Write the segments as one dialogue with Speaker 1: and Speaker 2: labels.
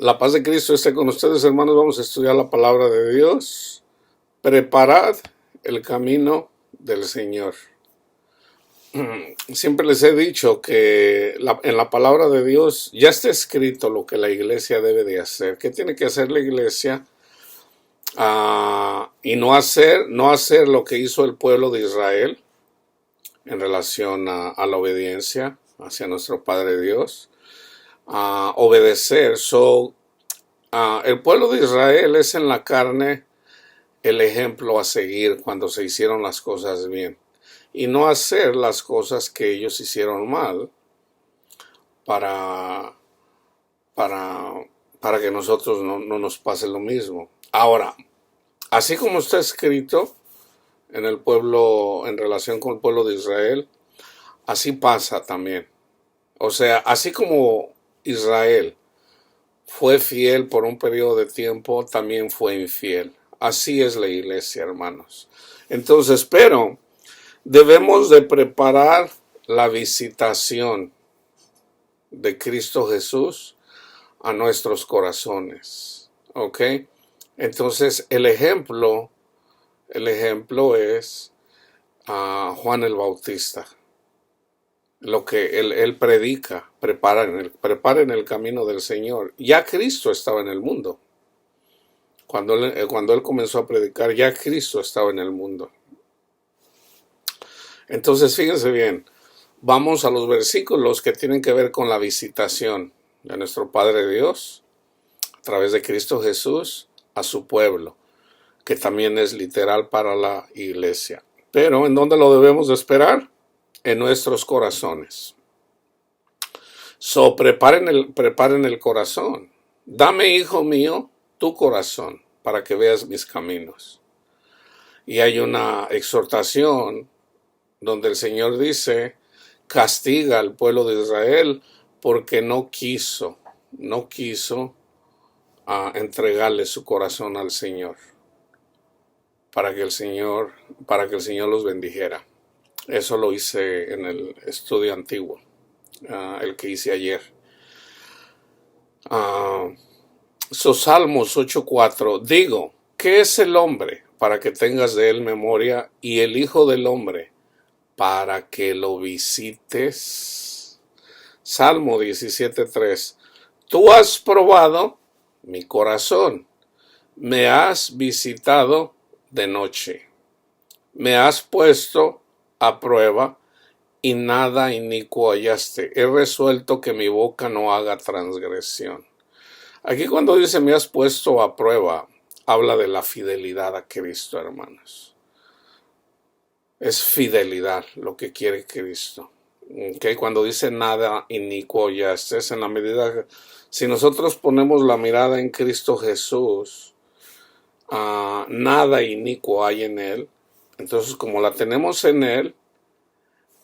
Speaker 1: La paz de Cristo esté con ustedes, hermanos. Vamos a estudiar la palabra de Dios. Preparad el camino del Señor. Siempre les he dicho que en la palabra de Dios ya está escrito lo que la iglesia debe de hacer. ¿Qué tiene que hacer la iglesia? Y no hacer lo que hizo el pueblo de Israel en relación a la obediencia hacia nuestro Padre Dios. Obedecer. El pueblo de Israel es en la carne el ejemplo a seguir cuando se hicieron las cosas bien y no hacer las cosas que ellos hicieron mal para que nosotros no nos pase lo mismo. Ahora, así como está escrito en el pueblo, en relación con el pueblo de Israel, así pasa también. O sea, así como Israel fue fiel por un periodo de tiempo, también fue infiel. Así es la iglesia, hermanos. Entonces, pero debemos de preparar la visitación de Cristo Jesús a nuestros corazones. ¿Ok? Entonces, el ejemplo es Juan el Bautista. Lo que él predica, preparen el camino del Señor. Ya Cristo estaba en el mundo. Cuando él comenzó a predicar, ya Cristo estaba en el mundo. Entonces, fíjense bien, vamos a los versículos que tienen que ver con la visitación de nuestro Padre Dios a través de Cristo Jesús a su pueblo, que también es literal para la iglesia. Pero, ¿en dónde lo debemos de esperar? En nuestros corazones. Preparen el corazón. Dame, hijo mío, tu corazón para que veas mis caminos. Y hay una exhortación donde el Señor dice, castiga al pueblo de Israel porque no quiso entregarle su corazón al Señor para que el Señor los bendijera. Eso lo hice en el estudio antiguo, el que hice ayer. Salmos 8:4. Digo, ¿qué es el hombre para que tengas de él memoria, y el hijo del hombre para que lo visites? Salmo 17:3. Tú has probado mi corazón, me has visitado de noche, me has puesto a prueba y nada inicuo hallaste. He resuelto que mi boca no haga transgresión. Aquí cuando dice me has puesto a prueba, habla de la fidelidad a Cristo, hermanos. Es fidelidad lo que quiere Cristo. ¿Okay? Cuando dice nada inicuo hallaste, es en la medida, si nosotros ponemos la mirada en Cristo Jesús, nada inicuo hay en Él. Entonces, como la tenemos en Él,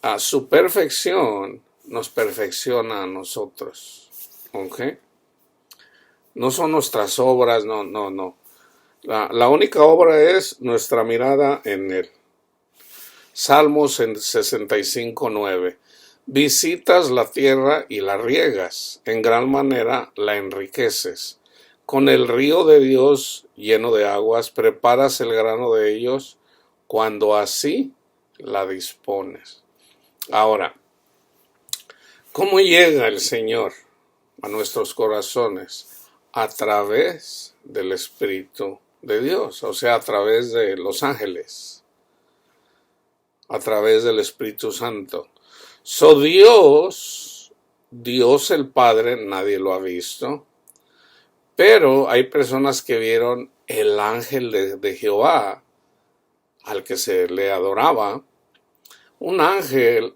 Speaker 1: a su perfección nos perfecciona a nosotros. ¿Ok? No son nuestras obras, no. La única obra es nuestra mirada en Él. Salmos 65:9. Visitas la tierra y la riegas, en gran manera la enriqueces. Con el río de Dios lleno de aguas, preparas el grano de ellos, cuando así la dispones. Ahora, ¿cómo llega el Señor a nuestros corazones? A través del Espíritu de Dios, o sea, a través de los ángeles, a través del Espíritu Santo. Dios el Padre, nadie lo ha visto, pero hay personas que vieron el ángel de Jehová, al que se le adoraba. Un ángel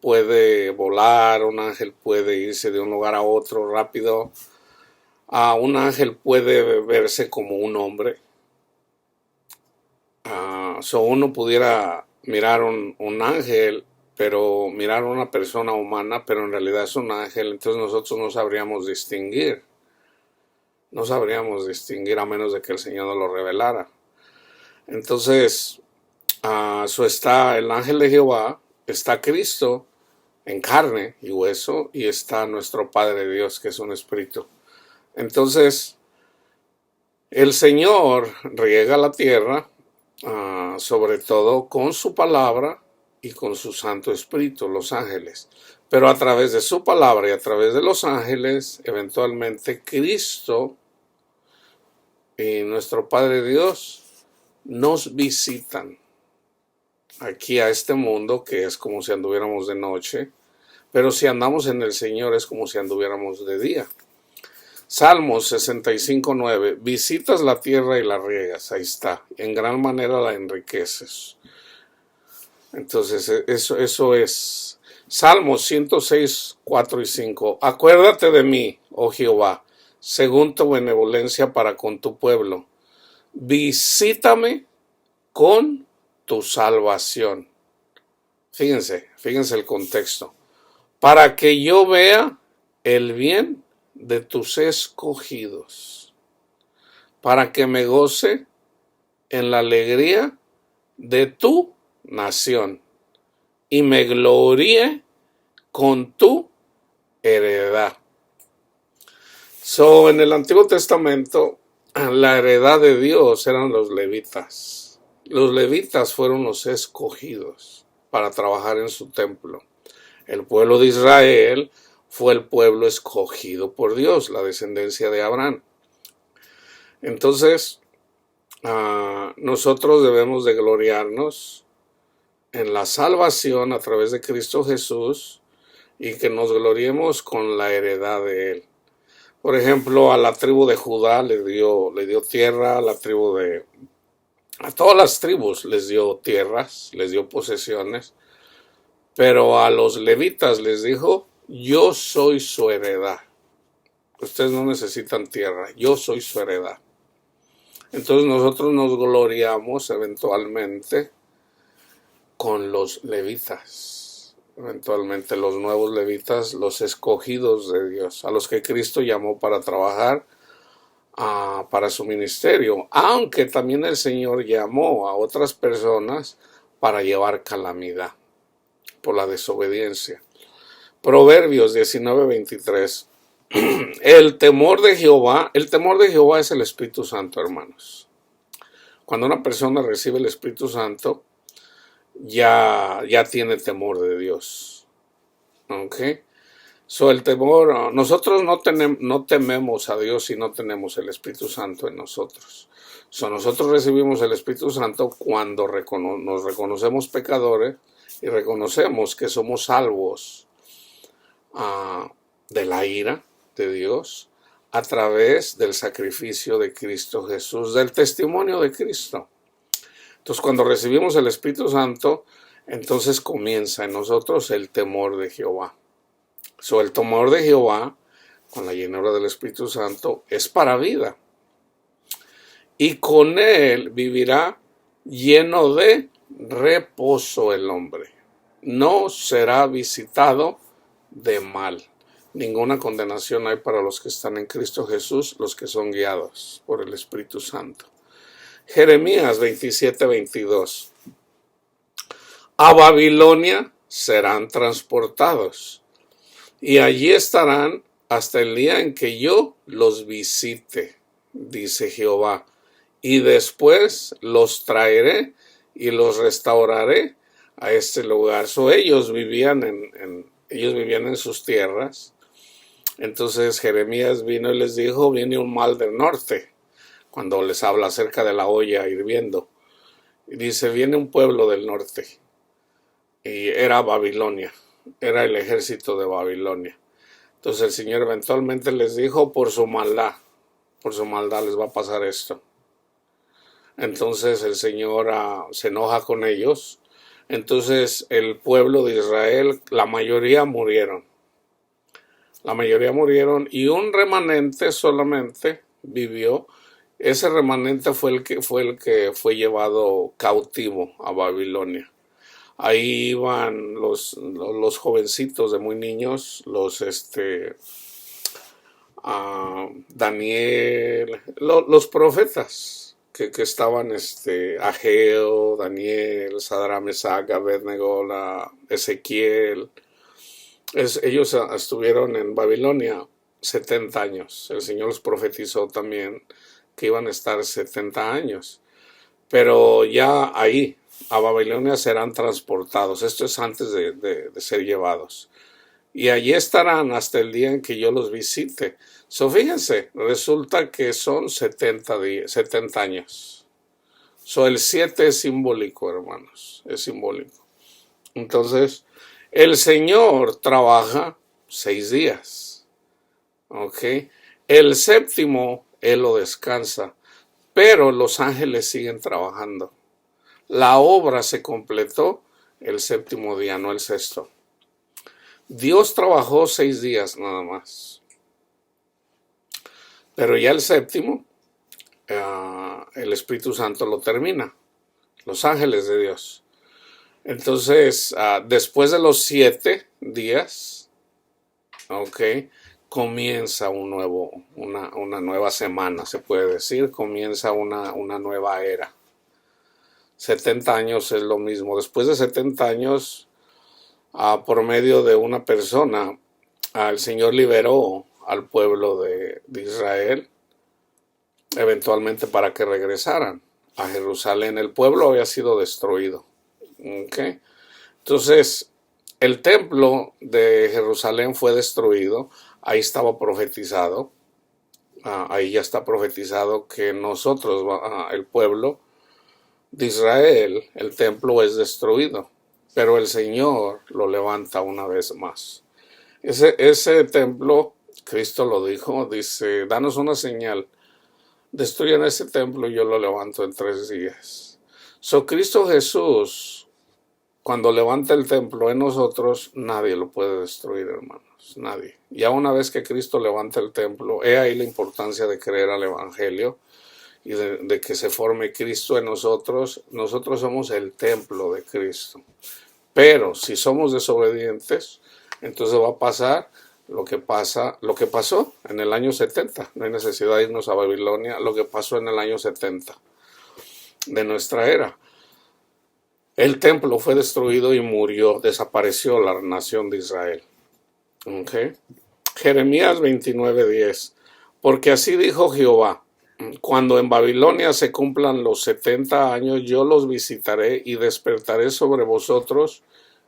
Speaker 1: puede volar, un ángel puede irse de un lugar a otro rápido, un ángel puede verse como un hombre. Uno pudiera mirar un ángel, pero mirar una persona humana, pero en realidad es un ángel, entonces nosotros no sabríamos distinguir. No sabríamos distinguir a menos de que el Señor nos lo revelara. Entonces, está el ángel de Jehová, está Cristo en carne y hueso, y está nuestro Padre Dios, que es un espíritu. Entonces, el Señor riega la tierra, sobre todo con su palabra y con su Santo Espíritu, los ángeles. Pero a través de su palabra y a través de los ángeles, eventualmente Cristo y nuestro Padre Dios nos visitan aquí a este mundo, que es como si anduviéramos de noche, pero si andamos en el Señor es como si anduviéramos de día. Salmos 65:9, visitas la tierra y la riegas, ahí está, en gran manera la enriqueces. Entonces, eso es. Salmos 106:4 y 5, acuérdate de mí, oh Jehová, según tu benevolencia para con tu pueblo. Visítame con tu salvación. Fíjense el contexto. Para que yo vea el bien de tus escogidos, para que me goce en la alegría de tu nación y me gloríe con tu heredad. En el Antiguo Testamento, la heredad de Dios eran los levitas. Los levitas fueron los escogidos para trabajar en su templo. El pueblo de Israel fue el pueblo escogido por Dios, la descendencia de Abraham. Entonces, nosotros debemos de gloriarnos en la salvación a través de Cristo Jesús y que nos gloriemos con la heredad de Él. Por ejemplo, a la tribu de Judá le dio tierra, a todas las tribus les dio tierras, les dio posesiones, pero a los levitas les dijo, yo soy su heredad. Ustedes no necesitan tierra, yo soy su heredad. Entonces nosotros nos gloriamos eventualmente con los levitas, eventualmente los nuevos levitas, los escogidos de Dios, a los que Cristo llamó para trabajar para su ministerio, aunque también el Señor llamó a otras personas para llevar calamidad por la desobediencia. Proverbios 19:23. El temor de Jehová es el Espíritu Santo, hermanos. Cuando una persona recibe el Espíritu Santo, ya tiene temor de Dios. ¿Ok? El temor, nosotros no tememos a Dios si no tenemos el Espíritu Santo en nosotros. Nosotros recibimos el Espíritu Santo cuando nos reconocemos pecadores y reconocemos que somos salvos de la ira de Dios a través del sacrificio de Cristo Jesús, del testimonio de Cristo. Entonces, cuando recibimos el Espíritu Santo, entonces comienza en nosotros el temor de Jehová. El temor de Jehová, con la llenura del Espíritu Santo, es para vida. Y con él vivirá lleno de reposo el hombre. No será visitado de mal. Ninguna condenación hay para los que están en Cristo Jesús, los que son guiados por el Espíritu Santo. Jeremías 27:22. A Babilonia serán transportados, y allí estarán hasta el día en que yo los visite, dice Jehová, y después los traeré y los restauraré a este lugar. Ellos vivían en sus tierras. Entonces Jeremías vino y les dijo, viene un mal del norte, cuando les habla acerca de la olla hirviendo. Y dice, viene un pueblo del norte. Y era Babilonia, era el ejército de Babilonia. Entonces el Señor eventualmente les dijo, por su maldad les va a pasar esto. Entonces el Señor se enoja con ellos. Entonces el pueblo de Israel, la mayoría murieron y un remanente solamente vivió. Ese remanente fue el que fue llevado cautivo a Babilonia. Ahí iban los jovencitos de muy niños, Daniel, los profetas que estaban, Ageo, Daniel, Sadrach, Mesach, Abednego, Ezequiel. Ellos estuvieron en Babilonia 70 años. El Señor les profetizó también que iban a estar 70 años. Pero ya ahí, a Babilonia serán transportados. Esto es antes de ser llevados. Y allí estarán hasta el día en que yo los visite. Fíjense, resulta que son 70 años. El 7 es simbólico, hermanos, es simbólico. Entonces, el Señor trabaja 6 días, ¿ok? El séptimo, Él lo descansa, pero los ángeles siguen trabajando. La obra se completó el séptimo día, no el sexto. Dios trabajó 6 días nada más. Pero ya el séptimo, el Espíritu Santo lo termina. Los ángeles de Dios. Entonces, después de los 7 días, ok, comienza una nueva semana, se puede decir. Comienza una nueva era. 70 años es lo mismo. Después de 70 años, por medio de una persona, el Señor liberó al pueblo de Israel, eventualmente para que regresaran a Jerusalén. El pueblo había sido destruido. ¿Okay? Entonces, el templo de Jerusalén fue destruido. Ahí estaba profetizado. Ahí ya está profetizado que nosotros, el pueblo de Israel, el templo es destruido. Pero el Señor lo levanta una vez más. Ese templo, Cristo lo dijo, dice, danos una señal, destruyan ese templo y yo lo levanto en 3 días. Cristo Jesús, cuando levanta el templo en nosotros, nadie lo puede destruir, hermanos, nadie. Ya una vez que Cristo levanta el templo, he ahí la importancia de creer al Evangelio y de que se forme Cristo en nosotros. Nosotros somos el templo de Cristo. Pero si somos desobedientes, entonces va a pasar lo que pasó en el año 70. No hay necesidad de irnos a Babilonia. Lo que pasó en el año 70 de nuestra era. El templo fue destruido y murió, desapareció la nación de Israel. ¿Okay? Jeremías 29:10. Porque así dijo Jehová: cuando en Babilonia se cumplan los 70 años, yo los visitaré y despertaré sobre vosotros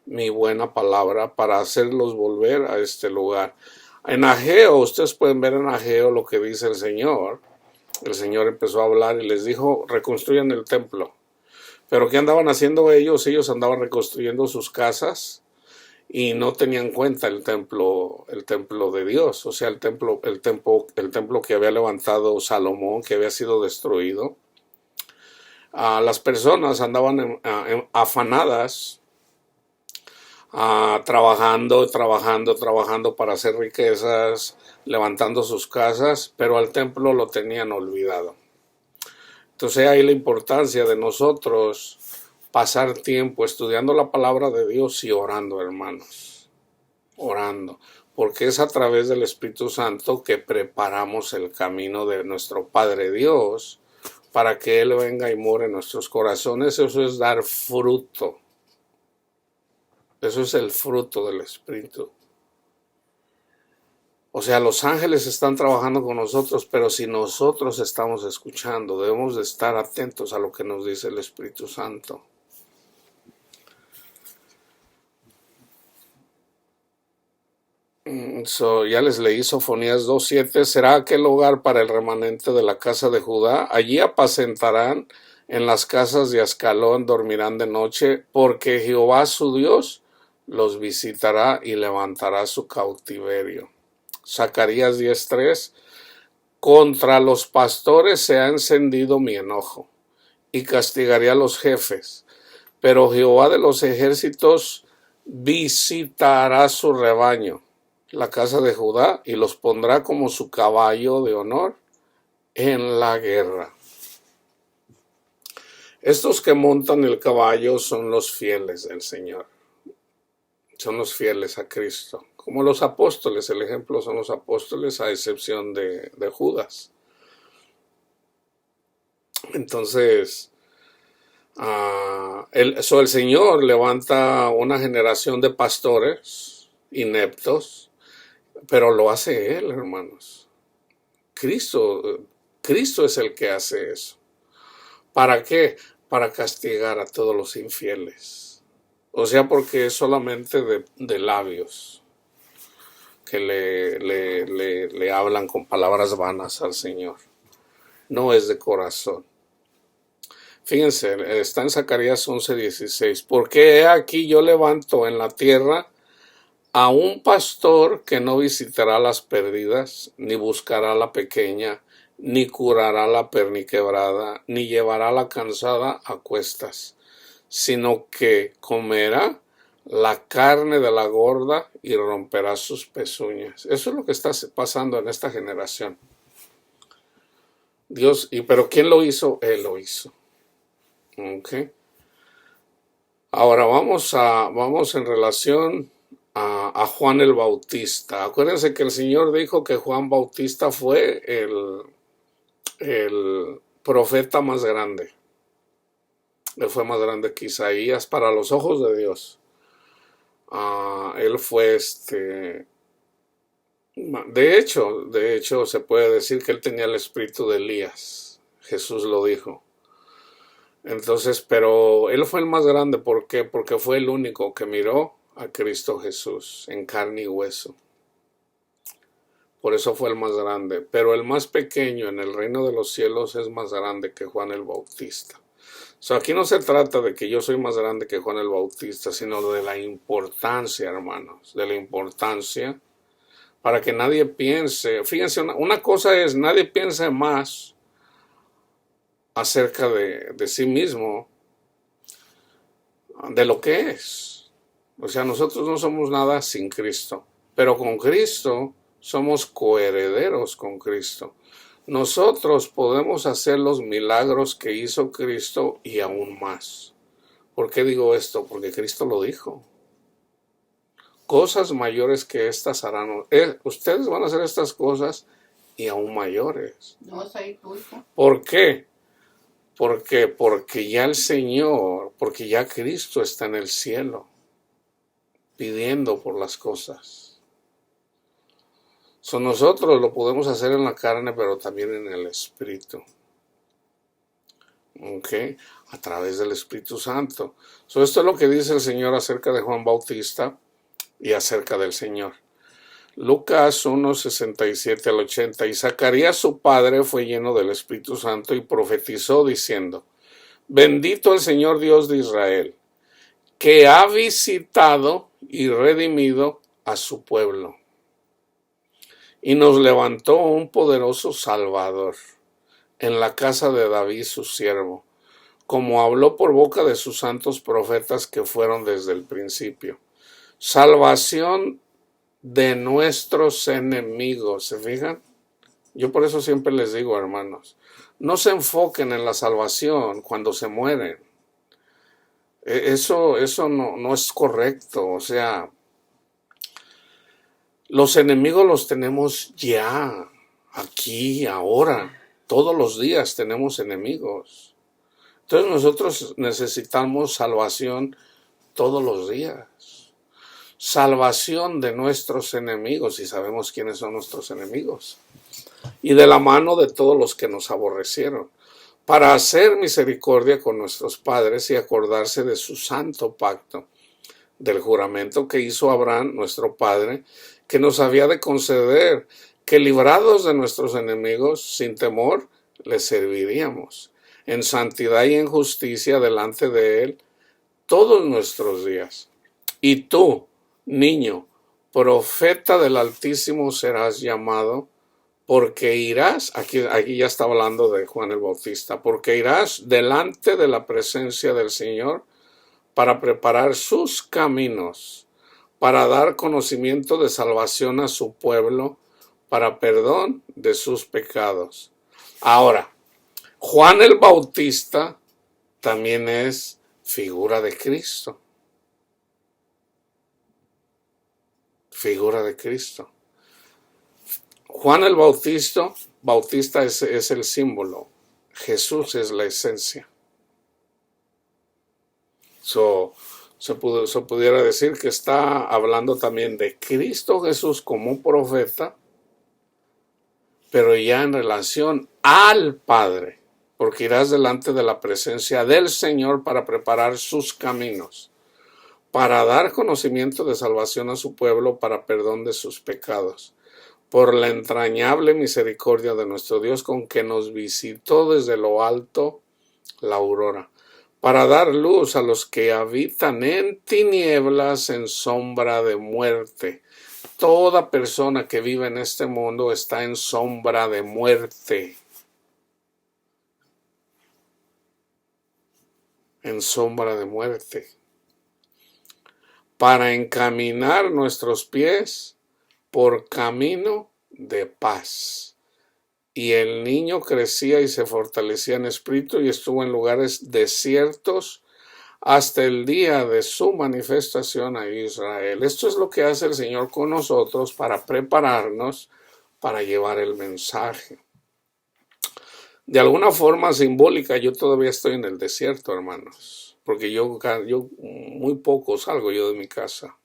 Speaker 1: mi buena palabra para hacerlos volver a este lugar. En Ageo, ustedes pueden ver en Ageo lo que dice el Señor. El Señor empezó a hablar y les dijo, reconstruyan el templo. Pero ¿qué andaban haciendo ellos? Ellos andaban reconstruyendo sus casas y no tenían en cuenta el templo de Dios, o sea, el templo que había levantado Salomón, que había sido destruido. Las personas andaban afanadas, trabajando para hacer riquezas, levantando sus casas, pero al templo lo tenían olvidado. Entonces hay la importancia de nosotros pasar tiempo estudiando la palabra de Dios y orando, hermanos. Orando. Porque es a través del Espíritu Santo que preparamos el camino de nuestro Padre Dios para que Él venga y more en nuestros corazones. Eso es dar fruto. Eso es el fruto del Espíritu. O sea, los ángeles están trabajando con nosotros, pero si nosotros estamos escuchando, debemos de estar atentos a lo que nos dice el Espíritu Santo. Ya les leí Sofonías 2:7. Será aquel hogar para el remanente de la casa de Judá. Allí apacentarán, en las casas de Ascalón dormirán de noche, porque Jehová su Dios los visitará y levantará su cautiverio. Zacarías 10:3. Contra los pastores se ha encendido mi enojo, y castigaré a los jefes, pero Jehová de los ejércitos visitará su rebaño, la casa de Judá, y los pondrá como su caballo de honor en la guerra. Estos que montan el caballo son los fieles del Señor, son los fieles a Cristo, como los apóstoles. El ejemplo son los apóstoles, a excepción de Judas. Entonces, el Señor levanta una generación de pastores ineptos, pero lo hace Él, hermanos. Cristo es el que hace eso. ¿Para qué? Para castigar a todos los infieles. O sea, porque es solamente de labios que le hablan con palabras vanas al Señor. No es de corazón. Fíjense, está en Zacarías 11:16. Porque he aquí yo levanto en la tierra a un pastor que no visitará las perdidas, ni buscará la pequeña, ni curará la perniquebrada, ni llevará la cansada a cuestas, sino que comerá la carne de la gorda y romperá sus pezuñas. Eso es lo que está pasando en esta generación. Dios, pero ¿quién lo hizo? Él lo hizo. Okay. Ahora vamos en relación a Juan el Bautista. Acuérdense que el Señor dijo que Juan Bautista fue el profeta más grande. Él fue más grande que Isaías para los ojos de Dios. Él fue de hecho se puede decir que él tenía el espíritu de Elías. Jesús lo dijo. Entonces, pero él fue el más grande. ¿Por qué? Porque fue el único que miró a Cristo Jesús en carne y hueso. Por eso fue el más grande. Pero el más pequeño en el reino de los cielos es más grande que Juan el Bautista. Aquí no se trata de que yo soy más grande que Juan el Bautista, sino de la importancia, hermanos, de la importancia, para que nadie piense. Fíjense, una cosa es, nadie piense más acerca de sí mismo de lo que es. O sea, nosotros no somos nada sin Cristo, pero con Cristo somos coherederos con Cristo. Nosotros podemos hacer los milagros que hizo Cristo y aún más. ¿Por qué digo esto? Porque Cristo lo dijo. Cosas mayores que estas harán. Ustedes van a hacer estas cosas y aún mayores.
Speaker 2: No, soy tuyo.
Speaker 1: ¿Por qué? Porque ya el Señor, porque ya Cristo está en el cielo, pidiendo por las cosas. Nosotros lo podemos hacer en la carne, pero también en el Espíritu. ¿Ok? A través del Espíritu Santo. Esto es lo que dice el Señor acerca de Juan Bautista y acerca del Señor. Lucas 1:67 al 80. Y Zacarías su padre fue lleno del Espíritu Santo y profetizó diciendo: Bendito el Señor Dios de Israel, que ha visitado y redimido a su pueblo, y nos levantó un poderoso Salvador en la casa de David su siervo, como habló por boca de sus santos profetas que fueron desde el principio. Salvación de nuestros enemigos, ¿se fijan? Yo por eso siempre les digo, hermanos, no se enfoquen en la salvación cuando se mueren. Eso no es correcto. O sea, los enemigos los tenemos ya, aquí, ahora. Todos los días tenemos enemigos. Entonces nosotros necesitamos salvación todos los días. Salvación de nuestros enemigos, y sabemos quiénes son nuestros enemigos. Y de la mano de todos los que nos aborrecieron, para hacer misericordia con nuestros padres y acordarse de su santo pacto, del juramento que hizo Abraham, nuestro padre, que nos había de conceder que, librados de nuestros enemigos, sin temor, les serviríamos en santidad y en justicia delante de él todos nuestros días. Y tú, niño, profeta del Altísimo serás llamado, porque irás, aquí ya está hablando de Juan el Bautista, porque irás delante de la presencia del Señor para preparar sus caminos, para dar conocimiento de salvación a su pueblo, para perdón de sus pecados. Ahora, Juan el Bautista también es figura de Cristo. Figura de Cristo. Juan el Bautista es el símbolo. Jesús es la esencia. Se pudiera decir que está hablando también de Cristo Jesús como profeta, pero ya en relación al Padre, porque irás delante de la presencia del Señor para preparar sus caminos, para dar conocimiento de salvación a su pueblo, para perdón de sus pecados, por la entrañable misericordia de nuestro Dios con que nos visitó desde lo alto la aurora, para dar luz a los que habitan en tinieblas, en sombra de muerte. Toda persona que vive en este mundo está en sombra de muerte. En sombra de muerte. Para encaminar nuestros pies por camino de paz. Y el niño crecía y se fortalecía en espíritu y estuvo en lugares desiertos hasta el día de su manifestación a Israel. Esto es lo que hace el Señor con nosotros para prepararnos para llevar el mensaje. De alguna forma simbólica, yo todavía estoy en el desierto, hermanos, porque yo muy poco salgo yo de mi casa.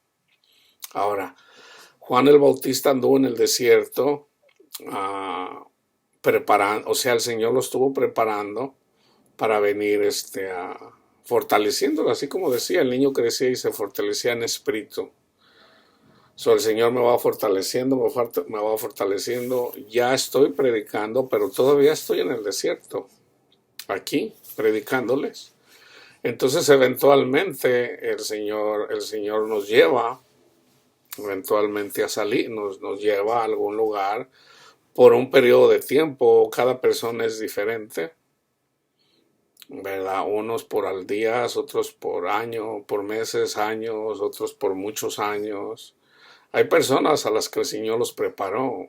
Speaker 1: Ahora, Juan el Bautista anduvo en el desierto preparando, o sea, el Señor lo estuvo preparando para venir fortaleciéndolo, así como decía, el niño crecía y se fortalecía en espíritu. El Señor me va fortaleciendo, me va fortaleciendo. Ya estoy predicando, pero todavía estoy en el desierto, aquí, predicándoles. Entonces, eventualmente, el Señor nos lleva, eventualmente a salir, nos lleva a algún lugar por un periodo de tiempo. Cada persona es diferente, ¿verdad? Unos por al día, otros por año, por meses, años, otros por muchos años. Hay personas a las que el Señor los preparó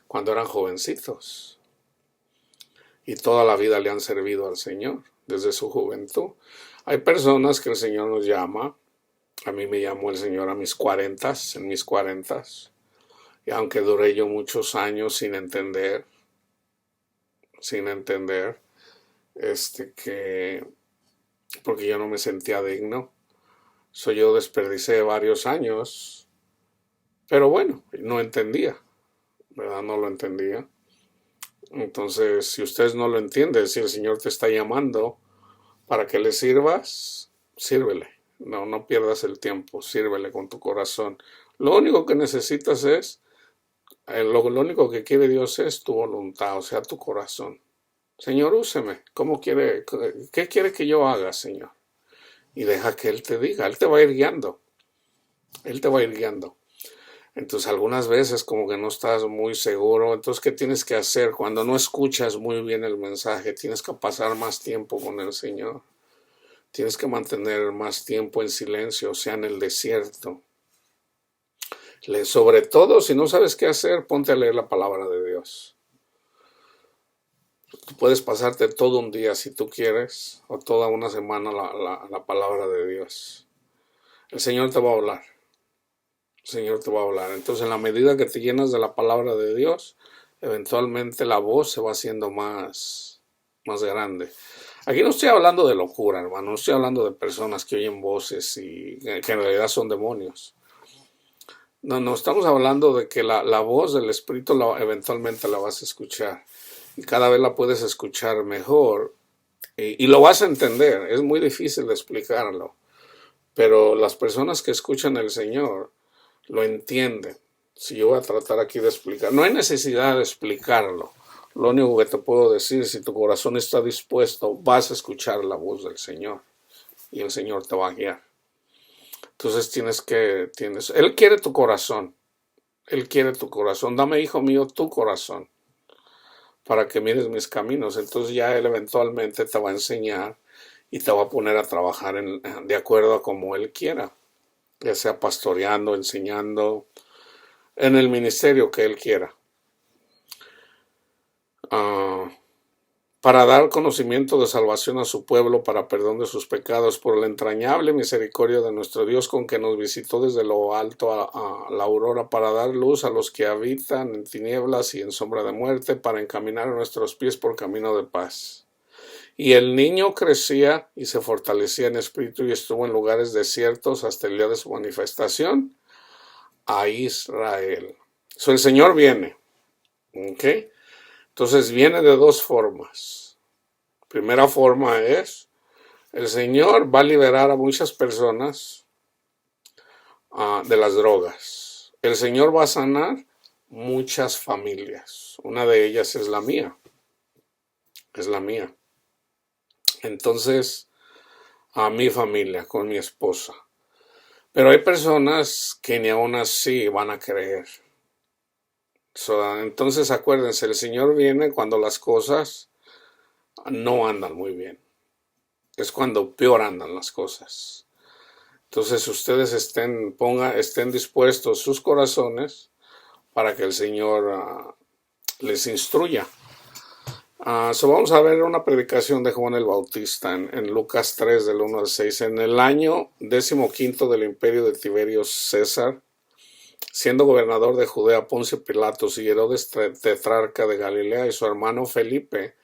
Speaker 1: cuando eran jovencitos y toda la vida le han servido al Señor desde su juventud. Hay personas que el Señor nos llama. A mí me llamó el Señor en mis 40, y aunque duré yo muchos años sin entender, porque yo no me sentía digno. Yo desperdicié varios años, pero bueno, no entendía, ¿verdad? No lo entendía. Entonces, si ustedes no lo entienden, si el Señor te está llamando para que le sirvas, sírvele. No pierdas el tiempo, sírvele con tu corazón. Lo único que necesitas es, lo único que quiere Dios es tu voluntad, o sea, tu corazón. Señor, úseme. ¿Qué quiere que yo haga, Señor? Y deja que Él te diga. Él te va a ir guiando. Él te va a ir guiando. Entonces, algunas veces como que no estás muy seguro. Entonces, ¿qué tienes que hacer? Cuando no escuchas muy bien el mensaje, tienes que pasar más tiempo con el Señor. Tienes que mantener más tiempo en silencio, o sea, en el desierto. Sobre todo, si no sabes qué hacer, ponte a leer la palabra de Dios. Tú puedes pasarte todo un día si tú quieres, o toda una semana la palabra de Dios. El Señor te va a hablar. El Señor te va a hablar. Entonces, en la medida que te llenas de la palabra de Dios, eventualmente la voz se va haciendo más grande. Aquí no estoy hablando de locura, hermano. No estoy hablando de personas que oyen voces y que en realidad son demonios. No estamos hablando de que la voz del Espíritu eventualmente la vas a escuchar. Y cada vez la puedes escuchar mejor y lo vas a entender. Es muy difícil de explicarlo, pero las personas que escuchan al Señor lo entienden. Si yo voy a tratar aquí de explicar, no hay necesidad de explicarlo. Lo único que te puedo decir, si tu corazón está dispuesto, vas a escuchar la voz del Señor y el Señor te va a guiar. Entonces Él quiere tu corazón. Él quiere tu corazón. Dame, hijo mío, tu corazón, para que mires mis caminos. Entonces ya Él eventualmente te va a enseñar y te va a poner a trabajar de acuerdo a como Él quiera, ya sea pastoreando, enseñando, en el ministerio que Él quiera. Para dar conocimiento de salvación a su pueblo, para perdón de sus pecados, por la entrañable misericordia de nuestro Dios con que nos visitó desde lo alto a la aurora, para dar luz a los que habitan en tinieblas y en sombra de muerte, para encaminar nuestros pies por camino de paz. Y el niño crecía y se fortalecía en espíritu y estuvo en lugares desiertos hasta el día de su manifestación a Israel. So, el Señor viene, ¿ok? Entonces viene de dos formas. Primera forma es, el Señor va a liberar a muchas personas de las drogas. El Señor va a sanar muchas familias. Una de ellas es la mía. Es la mía. Entonces, a mi familia, con mi esposa. Pero hay personas que ni aún así van a creer. Entonces acuérdense, el Señor viene cuando las cosas no andan muy bien. Es cuando peor andan las cosas. Entonces ustedes estén dispuestos sus corazones para que el Señor les instruya. Vamos a ver una predicación de Juan el Bautista en Lucas 3 del 1 al 6. En el año 15 del imperio de Tiberio César, siendo gobernador de Judea Poncio Pilatos y Herodes tetrarca de Galilea y su hermano Felipe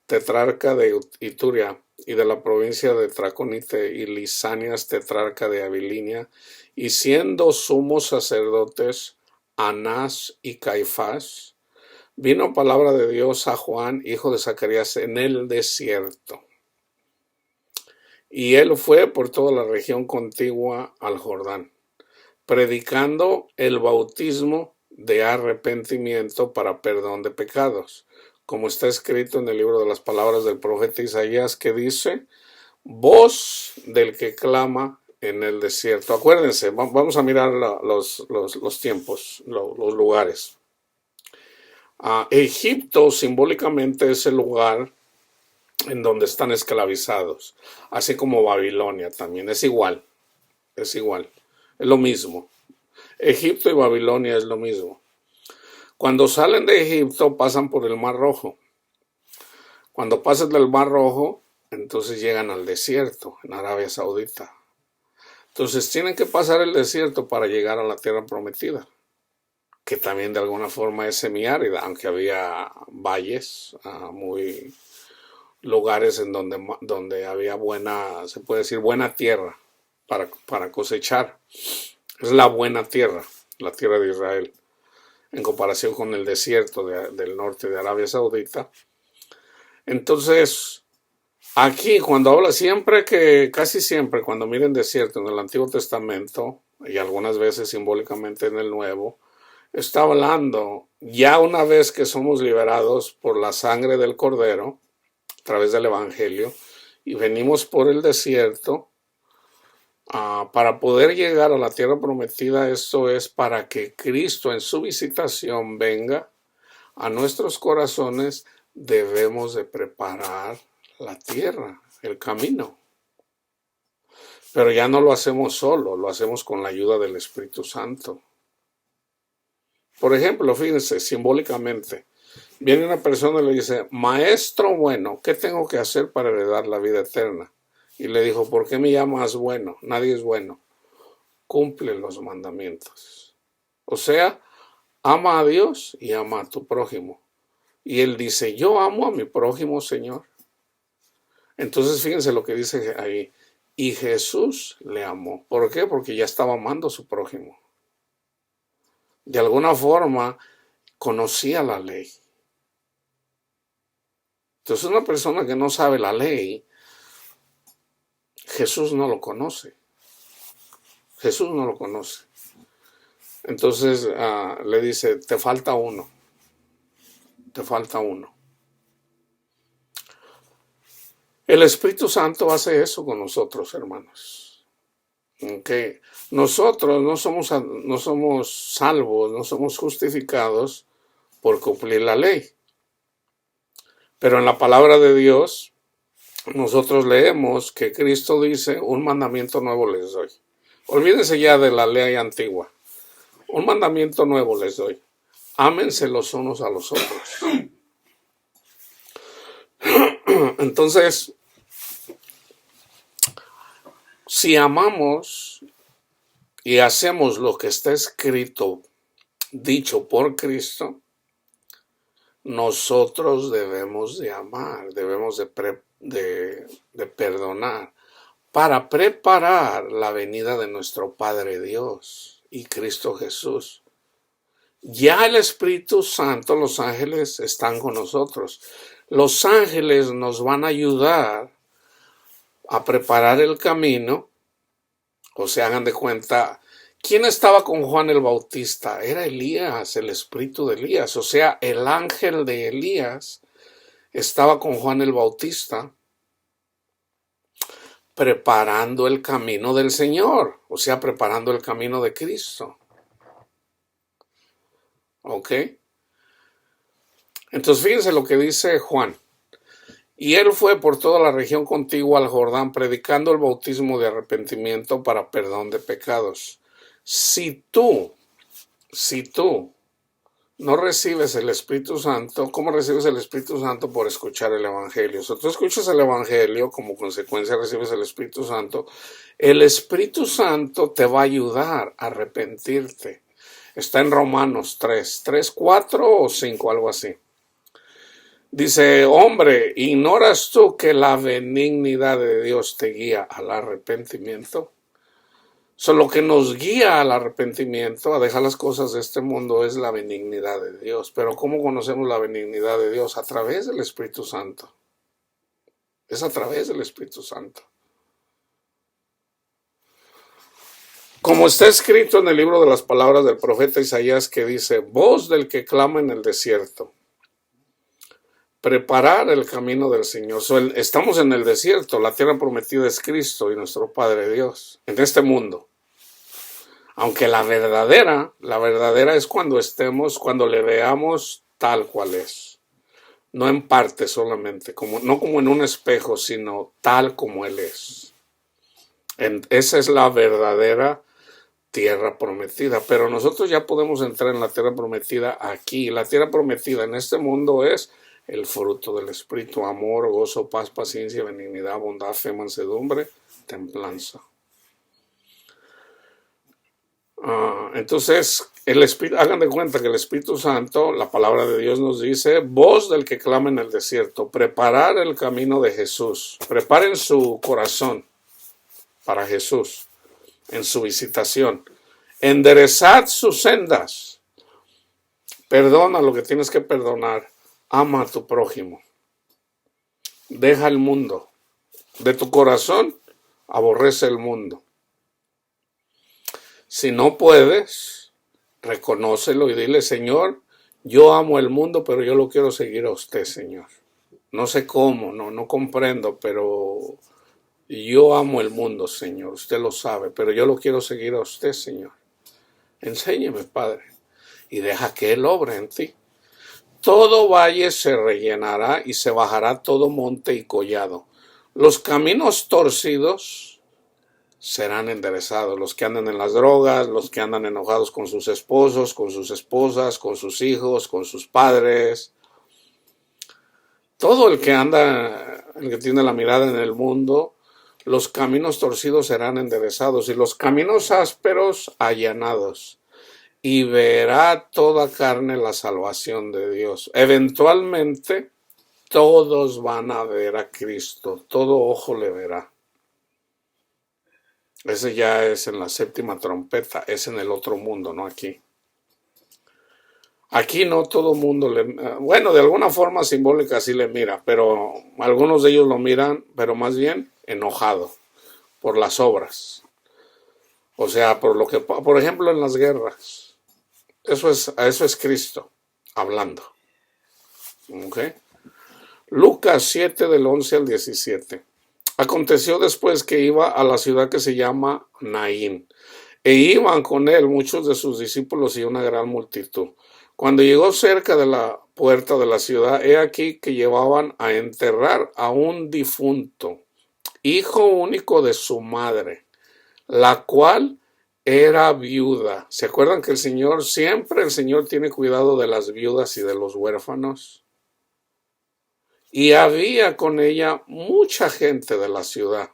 Speaker 1: tetrarca de Ituria y de la provincia de Traconite y Lisanias tetrarca de Abilinia, y siendo sumos sacerdotes Anás y Caifás, vino palabra de Dios a Juan, hijo de Zacarías, en el desierto. Y él fue por toda la región contigua al Jordán, predicando el bautismo de arrepentimiento para perdón de pecados, como está escrito en el libro de las palabras del profeta Isaías, que dice, voz del que clama en el desierto. Acuérdense, vamos a mirar los tiempos, los lugares. Egipto simbólicamente es el lugar en donde están esclavizados, así como Babilonia también, es igual, es lo mismo. Egipto y Babilonia es lo mismo. Cuando salen de Egipto pasan por el Mar Rojo. Cuando pasan del Mar Rojo, entonces llegan al desierto en Arabia Saudita. Entonces tienen que pasar el desierto para llegar a la tierra prometida, que también de alguna forma es semiárida, aunque había valles, muy lugares en donde había buena, se puede decir, buena tierra para cosechar. Es la buena tierra, la tierra de Israel, en comparación con el desierto del norte de Arabia Saudita. Entonces, aquí cuando habla casi siempre, cuando miren desierto en el Antiguo Testamento, y algunas veces simbólicamente en el Nuevo, está hablando ya una vez que somos liberados por la sangre del Cordero, a través del Evangelio, y venimos por el desierto, para poder llegar a la tierra prometida. Esto es para que Cristo en su visitación venga a nuestros corazones. Debemos de preparar la tierra, el camino. Pero ya no lo hacemos solo, lo hacemos con la ayuda del Espíritu Santo. Por ejemplo, fíjense, simbólicamente, viene una persona y le dice, maestro bueno, ¿qué tengo que hacer para heredar la vida eterna? Y le dijo, ¿por qué me llamas bueno? Nadie es bueno. Cumple los mandamientos. O sea, ama a Dios y ama a tu prójimo. Y él dice, yo amo a mi prójimo, Señor. Entonces fíjense lo que dice ahí. Y Jesús le amó. ¿Por qué? Porque ya estaba amando a su prójimo. De alguna forma conocía la ley. Entonces una persona que no sabe la ley, Jesús no lo conoce. Jesús no lo conoce. Entonces le dice, te falta uno. Te falta uno. El Espíritu Santo hace eso con nosotros, hermanos. Okay. Nosotros no somos salvos, no somos justificados por cumplir la ley. Pero en la palabra de Dios, nosotros leemos que Cristo dice, un mandamiento nuevo les doy. Olvídense ya de la ley antigua. Un mandamiento nuevo les doy. Ámense los unos a los otros. Entonces, si amamos y hacemos lo que está escrito, dicho por Cristo, nosotros debemos de amar, debemos de de perdonar, para preparar la venida de nuestro Padre Dios y Cristo Jesús. Ya el Espíritu Santo, los ángeles están con nosotros. Los ángeles nos van a ayudar a preparar el camino. O sea, hagan de cuenta, ¿quién estaba con Juan el Bautista? Era Elías, el espíritu de Elías. O sea, el ángel de Elías estaba con Juan el Bautista preparando el camino del Señor. O sea, preparando el camino de Cristo. ¿Ok? Entonces fíjense lo que dice Juan. Y él fue por toda la región contigua al Jordán, predicando el bautismo de arrepentimiento para perdón de pecados. Si tú no recibes el Espíritu Santo, ¿cómo recibes el Espíritu Santo? Por escuchar el Evangelio. Si tú escuchas el Evangelio, como consecuencia recibes el Espíritu Santo. El Espíritu Santo te va a ayudar a arrepentirte. Está en Romanos 3, 4 o 5, algo así. Dice, hombre, ¿ignoras tú que la benignidad de Dios te guía al arrepentimiento? Lo que nos guía al arrepentimiento, a dejar las cosas de este mundo, es la benignidad de Dios. Pero ¿cómo conocemos la benignidad de Dios? A través del Espíritu Santo. Es a través del Espíritu Santo. Como está escrito en el libro de las palabras del profeta Isaías, que dice, voz del que clama en el desierto, preparar el camino del Señor. Estamos en el desierto, la tierra prometida es Cristo y nuestro Padre Dios, en este mundo. Aunque la verdadera es cuando le veamos tal cual es. No en parte solamente, no como en un espejo, sino tal como Él es. Esa es la verdadera tierra prometida. Pero nosotros ya podemos entrar en la tierra prometida aquí. La tierra prometida en este mundo es el fruto del Espíritu: amor, gozo, paz, paciencia, benignidad, bondad, fe, mansedumbre, templanza. Entonces, hagan de cuenta que el Espíritu Santo, la palabra de Dios nos dice, voz del que clama en el desierto, preparar el camino de Jesús. Preparen su corazón para Jesús en su visitación. Enderezad sus sendas. Perdona lo que tienes que perdonar. Ama a tu prójimo. Deja el mundo. De tu corazón, aborrece el mundo. Si no puedes, reconócelo y dile, Señor, yo amo el mundo, pero yo lo quiero seguir a usted, Señor. No sé cómo, no comprendo, pero yo amo el mundo, Señor. Usted lo sabe, pero yo lo quiero seguir a usted, Señor. Enséñeme, Padre, y deja que Él obre en ti. Todo valle se rellenará y se bajará todo monte y collado. Los caminos torcidos serán enderezados. Los que andan en las drogas, los que andan enojados con sus esposos, con sus esposas, con sus hijos, con sus padres. Todo el que tiene la mirada en el mundo, los caminos torcidos serán enderezados y los caminos ásperos allanados. Y verá toda carne la salvación de Dios. Eventualmente, todos van a ver a Cristo. Todo ojo le verá. Ese ya es en la séptima trompeta. Es en el otro mundo, no aquí. Aquí no todo mundo bueno, de alguna forma simbólica sí le mira, pero algunos de ellos lo miran, pero más bien enojado por las obras. O sea, por ejemplo, en las guerras. Eso es Cristo hablando. ¿Okay? Lucas 7 del 11 al 17. Aconteció después que iba a la ciudad que se llama Naín, e iban con él muchos de sus discípulos y una gran multitud. Cuando llegó cerca de la puerta de la ciudad, he aquí que llevaban a enterrar a un difunto, hijo único de su madre, la cual era viuda. ¿Se acuerdan que el Señor tiene cuidado de las viudas y de los huérfanos? Y había con ella mucha gente de la ciudad.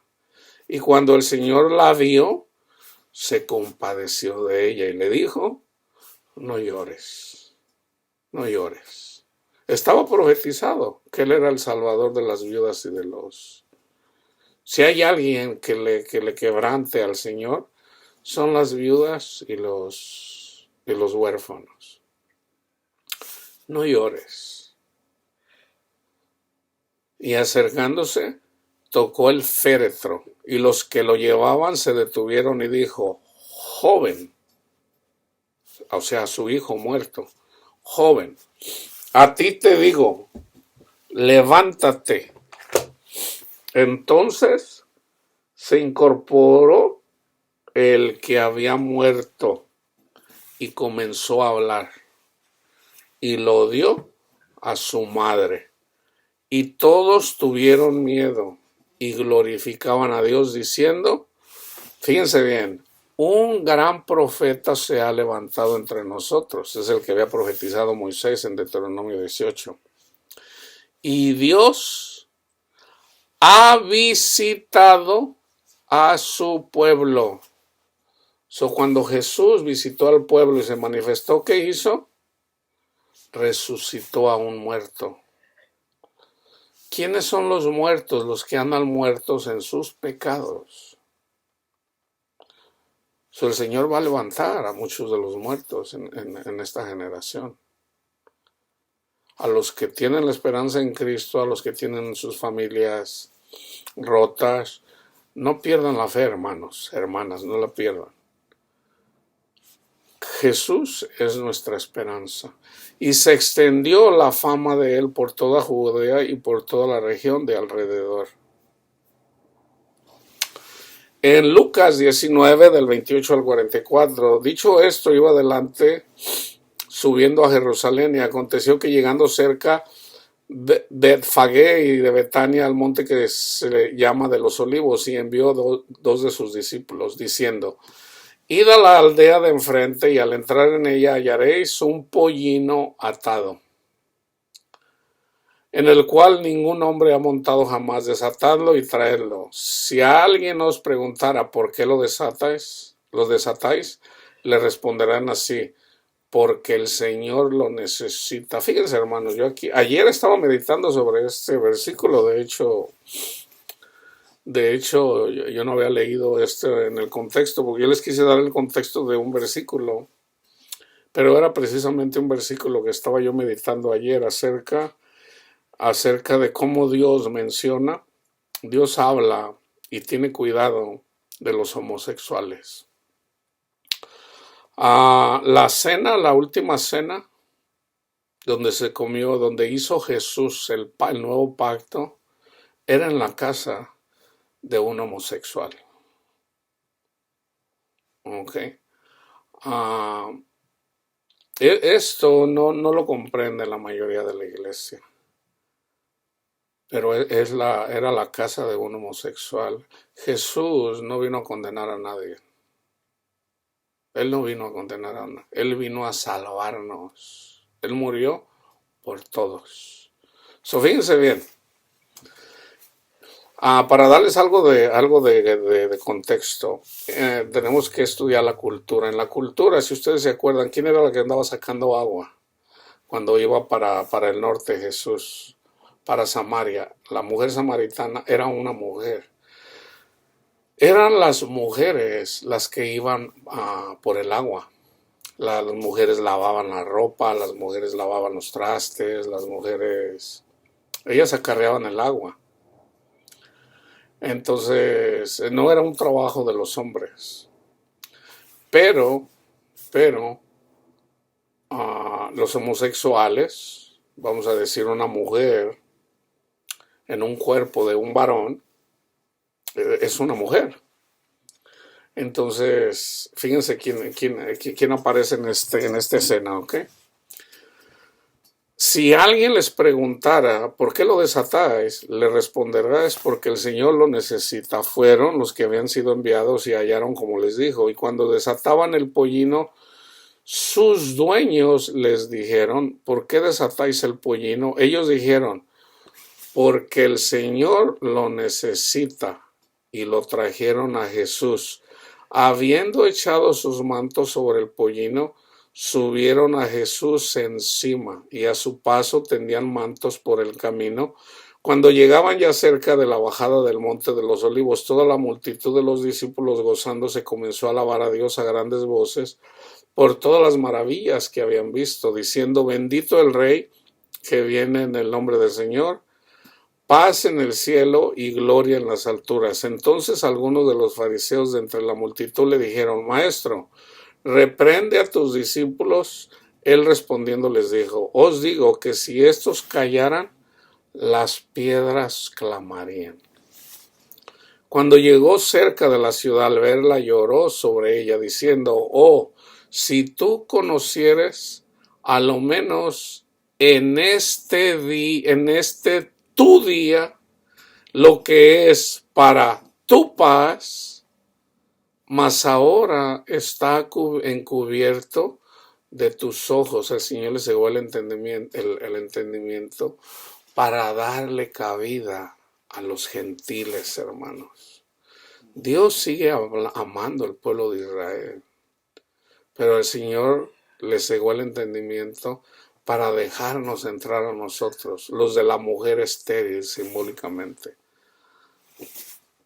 Speaker 1: Y cuando el Señor la vio, se compadeció de ella y le dijo, no llores, no llores. Estaba profetizado que Él era el Salvador de las viudas y de los... Si hay alguien que le quebrante al Señor, son las viudas y los huérfanos. No llores. Y acercándose, tocó el féretro, y los que lo llevaban se detuvieron y dijo, joven, o sea, su hijo muerto, joven, a ti te digo, levántate. Entonces se incorporó el que había muerto y comenzó a hablar, y lo dio a su madre. Y todos tuvieron miedo y glorificaban a Dios diciendo, fíjense bien, un gran profeta se ha levantado entre nosotros. Es el que había profetizado Moisés en Deuteronomio 18. Y Dios ha visitado a su pueblo. Cuando Jesús visitó al pueblo y se manifestó, ¿qué hizo? Resucitó a un muerto. ¿Quiénes son los muertos? Los que andan muertos en sus pecados. El Señor va a levantar a muchos de los muertos en esta generación. A los que tienen la esperanza en Cristo, a los que tienen sus familias rotas, no pierdan la fe, hermanos, hermanas, no la pierdan. Jesús es nuestra esperanza. Y se extendió la fama de Él por toda Judea y por toda la región de alrededor. En Lucas 19, del 28 al 44, dicho esto, iba adelante subiendo a Jerusalén, y aconteció que llegando cerca de Betfagé y de Betania al monte que se le llama de los Olivos, y envió dos de sus discípulos, diciendo, id a la aldea de enfrente, y al entrar en ella hallaréis un pollino atado, en el cual ningún hombre ha montado jamás. Desatadlo y traedlo. Si alguien os preguntara por qué lo desatáis, le responderán así, porque el Señor lo necesita. Fíjense, hermanos, ayer estaba meditando sobre este versículo. De hecho, yo no había leído en el contexto, porque yo les quise dar el contexto de un versículo, pero era precisamente un versículo que estaba yo meditando ayer acerca de cómo Dios menciona, Dios habla y tiene cuidado de los homosexuales. La última cena, donde hizo Jesús el nuevo pacto, era en la casa de un homosexual. Ok. Esto no lo comprende la mayoría de la iglesia. Pero era la casa de un homosexual. Jesús no vino a condenar a nadie. Él no vino a condenar a nadie. Él vino a salvarnos. Él murió por todos. Fíjense bien. Para darles algo de contexto, tenemos que estudiar la cultura. En la cultura, si ustedes se acuerdan, ¿quién era la que andaba sacando agua cuando iba para el norte Jesús? Para Samaria. La mujer samaritana era una mujer. Eran las mujeres las que iban por el agua. Las mujeres lavaban la ropa, las mujeres lavaban los trastes, ellas acarreaban el agua. Entonces, no era un trabajo de los hombres. Pero, los homosexuales, vamos a decir una mujer en un cuerpo de un varón, es una mujer. Entonces, fíjense quién aparece en esta escena, ¿ok? Si alguien les preguntara, ¿por qué lo desatáis?, le responderá, es porque el Señor lo necesita. Fueron los que habían sido enviados y hallaron como les dijo. Y cuando desataban el pollino, sus dueños les dijeron, ¿por qué desatáis el pollino? Ellos dijeron, porque el Señor lo necesita, y lo trajeron a Jesús. Habiendo echado sus mantos sobre el pollino, subieron a Jesús encima y a su paso tendían mantos por el camino. Cuando llegaban ya cerca de la bajada del monte de los olivos, toda la multitud de los discípulos gozándose comenzó a alabar a Dios a grandes voces por todas las maravillas que habían visto, diciendo: bendito el Rey que viene en el nombre del Señor, paz en el cielo y gloria en las alturas. Entonces algunos de los fariseos de entre la multitud le dijeron: Maestro, reprende a tus discípulos. Él respondiendo les dijo: os digo que si estos callaran, las piedras clamarían. Cuando llegó cerca de la ciudad, al verla, lloró sobre ella, diciendo: oh, si tú conocieres, a lo menos en este tu día, lo que es para tu paz, mas ahora está encubierto de tus ojos. El Señor les cegó el entendimiento para darle cabida a los gentiles, hermanos. Dios sigue amando al pueblo de Israel, pero el Señor les cegó el entendimiento para dejarnos entrar a nosotros, los de la mujer estéril, simbólicamente.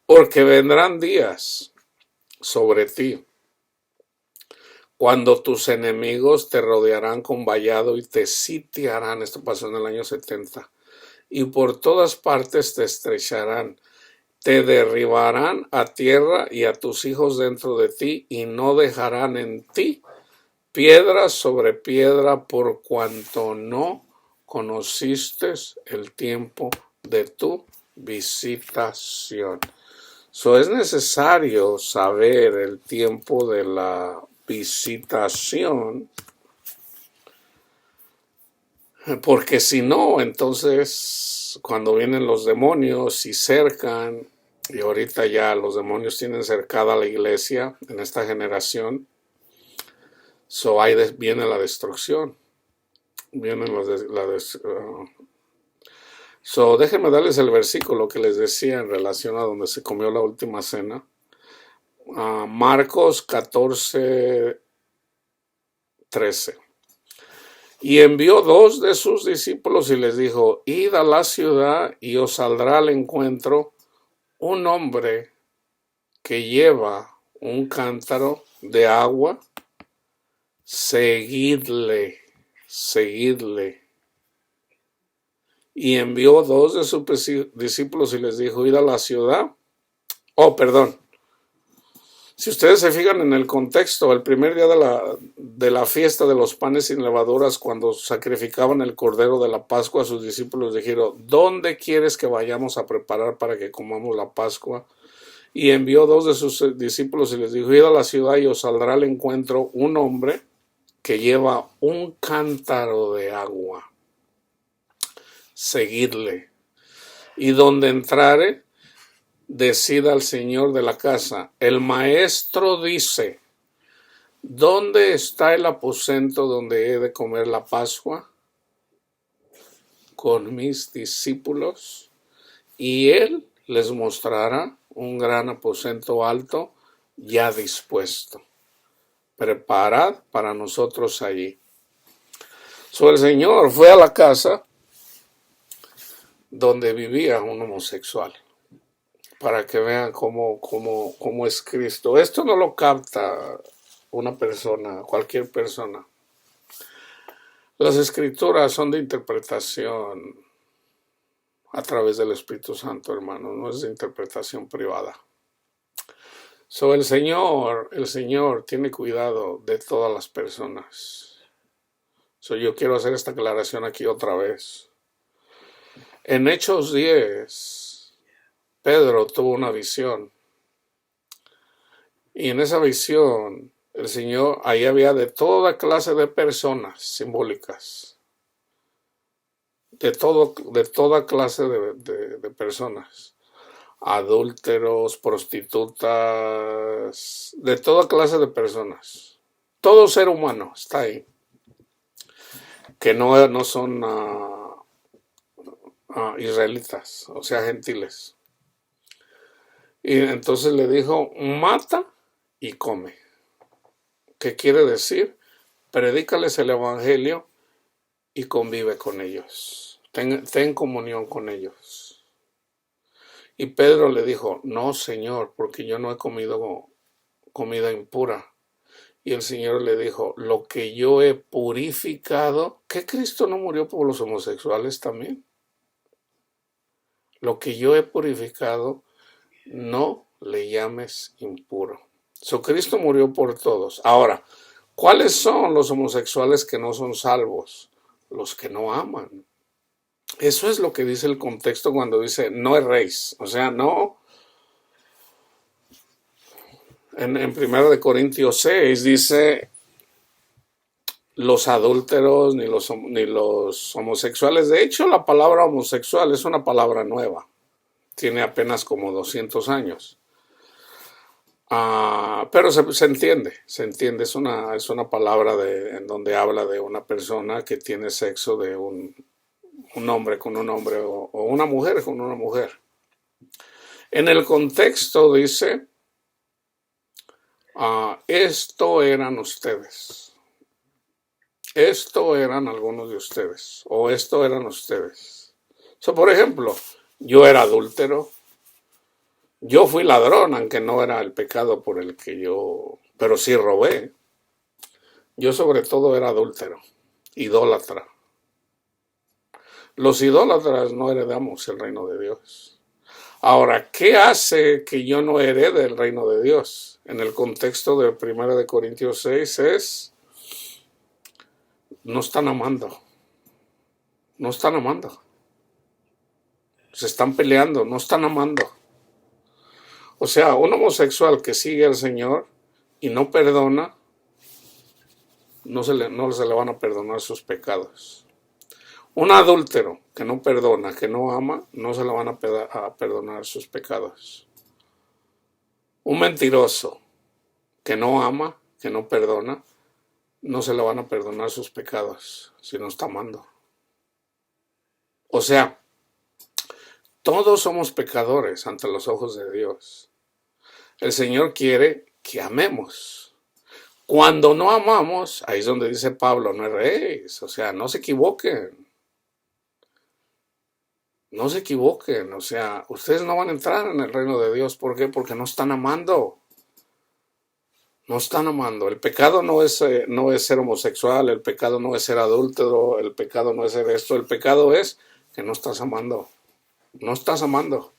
Speaker 1: Porque vendrán días sobre ti cuando tus enemigos te rodearán con vallado y te sitiarán. Esto pasó en el año 70. Y por todas partes te estrecharán, te derribarán a tierra y a tus hijos dentro de ti, y no dejarán en ti piedra sobre piedra, por cuanto no conociste el tiempo de tu visitación. Es necesario saber el tiempo de la visitación, porque si no, entonces cuando vienen los demonios y cercan, y ahorita ya los demonios tienen cercada a la iglesia en esta generación, ahí viene la destrucción. Déjenme darles el versículo que les decía en relación a donde se comió la última cena. Marcos 14:13. Y envió 2 de sus discípulos y les dijo: id a la ciudad y os saldrá al encuentro un hombre que lleva un cántaro de agua, seguidle. Y envió 2 de sus discípulos y les dijo: id a la ciudad. Si ustedes se fijan en el contexto, el primer día de la fiesta de los panes sin levaduras, cuando sacrificaban el cordero de la Pascua, sus discípulos dijeron: ¿dónde quieres que vayamos a preparar para que comamos la Pascua? Y envió 2 de sus discípulos y les dijo: id a la ciudad y os saldrá al encuentro un hombre que lleva un cántaro de agua. Seguidle. Y donde entrare, decida al señor de la casa: el maestro dice, ¿dónde está el aposento donde he de comer la Pascua con mis discípulos? Y él les mostrará un gran aposento alto ya dispuesto. Preparad para nosotros allí. El Señor fue a la casa donde vivía un homosexual, para que vean cómo es Cristo. Esto no lo capta una persona, cualquier persona. Las escrituras son de interpretación a través del Espíritu Santo, hermano, no es de interpretación privada. El Señor tiene cuidado de todas las personas. Yo quiero hacer esta aclaración aquí otra vez. En Hechos 10, Pedro tuvo una visión. Y en esa visión, el Señor, ahí había de toda clase de personas simbólicas. De toda clase de personas. Adúlteros, prostitutas, de toda clase de personas. Todo ser humano está ahí. Que no son israelitas, o sea, gentiles. Y entonces le dijo: mata y come. ¿Qué quiere decir? predícales el evangelio y convive con ellos. Ten comunión con ellos. Y Pedro le dijo, no, Señor, porque yo no he comido comida impura. Y el Señor le dijo, lo que yo he purificado, ¿que Cristo no murió por los homosexuales también? Lo que yo he purificado, no le llames impuro. Cristo murió por todos. Ahora, ¿cuáles son los homosexuales que no son salvos? Los que no aman. Eso es lo que dice el contexto cuando dice no erréis. O sea, no. En 1 Corintios 6 dice los adúlteros ni los homosexuales. De hecho, la palabra homosexual es una palabra nueva. Tiene apenas como 200 años. Pero se entiende, es una palabra en donde habla de una persona que tiene sexo de un hombre con un hombre o una mujer con una mujer. En el contexto dice, esto eran ustedes, esto eran algunos de ustedes, o esto eran ustedes. Por ejemplo, yo era adúltero, yo fui ladrón, aunque no era el pecado por el que pero sí robé. Yo sobre todo era adúltero, idólatra. Los idólatras no heredamos el reino de Dios. Ahora, ¿qué hace que yo no herede el reino de Dios? En el contexto de 1 Corintios 6 es, no están amando. No están amando. Se están peleando, no están amando. O sea, un homosexual que sigue al Señor y no perdona, no se le van a perdonar sus pecados. Un adúltero que no perdona, que no ama, no se le van a perdonar sus pecados. Un mentiroso que no ama, que no perdona, no se le van a perdonar sus pecados si no está amando. O sea, todos somos pecadores ante los ojos de Dios. El Señor quiere que amemos. Cuando no amamos, ahí es donde dice Pablo, no erréis. O sea, no se equivoquen. No se equivoquen. O sea, ustedes no van a entrar en el reino de Dios. ¿Por qué? Porque no están amando. No están amando. El pecado no es ser homosexual, el pecado no es ser adúltero, el pecado no es ser esto. El pecado es que no estás amando. No estás amando.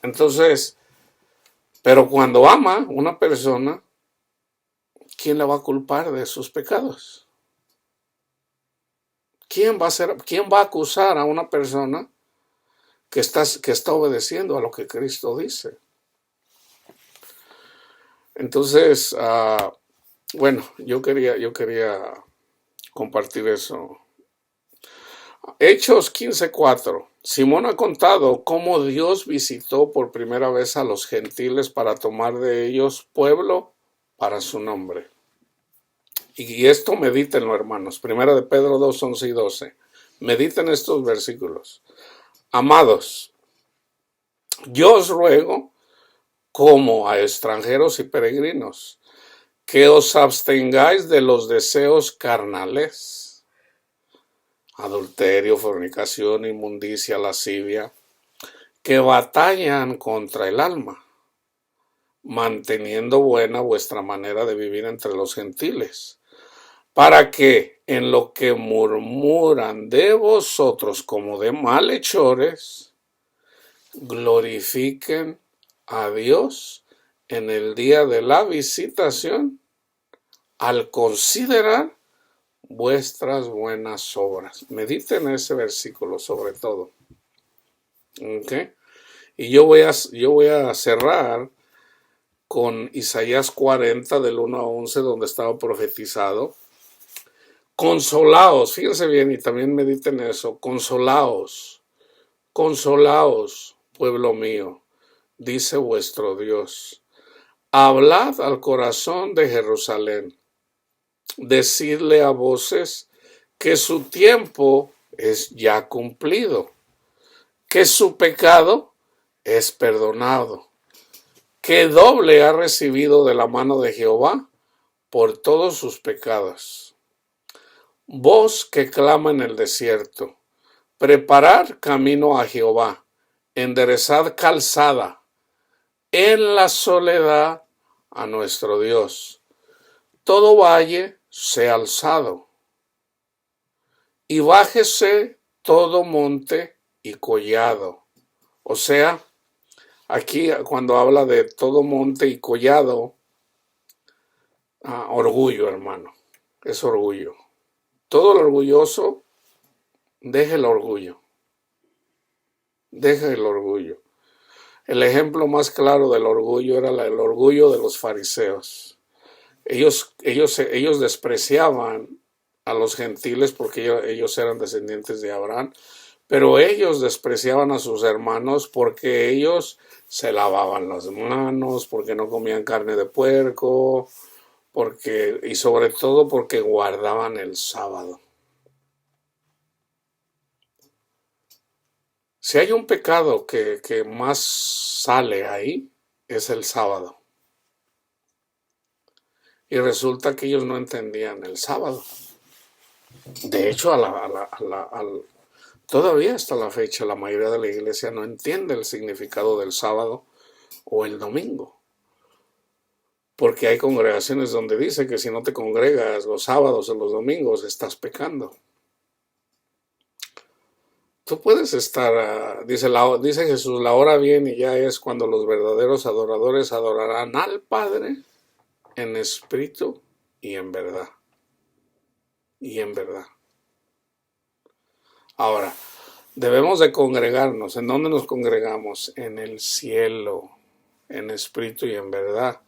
Speaker 1: Entonces, pero cuando ama una persona, ¿quién la va a culpar de sus pecados? ¿Quién va a acusar a una persona que está obedeciendo a lo que Cristo dice? Entonces, bueno, yo quería compartir eso. Hechos 15:4. Simón ha contado cómo Dios visitó por primera vez a los gentiles para tomar de ellos pueblo para su nombre. Y esto medítenlo, hermanos. Primera de Pedro 2, 11 y 12. Mediten estos versículos. Amados, yo os ruego, como a extranjeros y peregrinos, que os abstengáis de los deseos carnales, adulterio, fornicación, inmundicia, lascivia, que batallan contra el alma, manteniendo buena vuestra manera de vivir entre los gentiles, para que en lo que murmuran de vosotros como de malhechores, glorifiquen a Dios en el día de la visitación al considerar vuestras buenas obras. Mediten ese versículo sobre todo. ¿Okay? Y yo voy a cerrar con Isaías 40 del 1 a 11 donde estaba profetizado. Consolaos, fíjense bien y también mediten eso, consolaos, pueblo mío, dice vuestro Dios. Hablad al corazón de Jerusalén, decidle a voces que su tiempo es ya cumplido, que su pecado es perdonado, que doble ha recibido de la mano de Jehová por todos sus pecados. Voz que clama en el desierto, preparad camino a Jehová, enderezad calzada, en la soledad a nuestro Dios. Todo valle sea alzado, y bájese todo monte y collado. O sea, aquí cuando habla de todo monte y collado, orgullo, hermano, es orgullo. Todo el orgulloso, deje el orgullo. Deja el orgullo. El ejemplo más claro del orgullo era el orgullo de los fariseos. Ellos despreciaban a los gentiles porque ellos eran descendientes de Abraham, pero ellos despreciaban a sus hermanos porque ellos se lavaban las manos, porque no comían carne de puerco, y sobre todo porque guardaban el sábado. Si hay un pecado que más sale ahí, es el sábado. Y resulta que ellos no entendían el sábado. De hecho, todavía hasta la fecha, la mayoría de la iglesia no entiende el significado del sábado o el domingo. Porque hay congregaciones donde dice que si no te congregas los sábados o los domingos, estás pecando. Tú puedes estar, dice Jesús, la hora viene y ya es cuando los verdaderos adoradores adorarán al Padre en espíritu y en verdad. Y en verdad. Ahora, debemos de congregarnos. ¿En dónde nos congregamos? En el cielo, en espíritu y en verdad.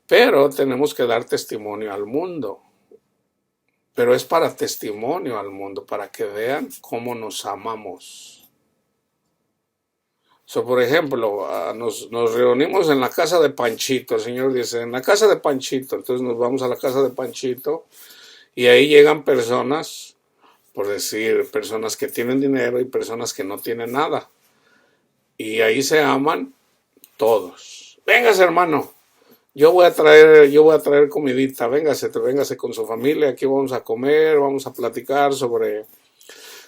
Speaker 1: Pero tenemos que dar testimonio al mundo. Pero es para testimonio al mundo, para que vean cómo nos amamos. Por ejemplo, nos reunimos en la casa de Panchito. El Señor dice, en la casa de Panchito. Entonces nos vamos a la casa de Panchito y ahí llegan personas, por decir, personas que tienen dinero y personas que no tienen nada. Y ahí se aman todos. Véngase, hermano. Yo voy a traer comidita, véngase con su familia, aquí vamos a comer, vamos a platicar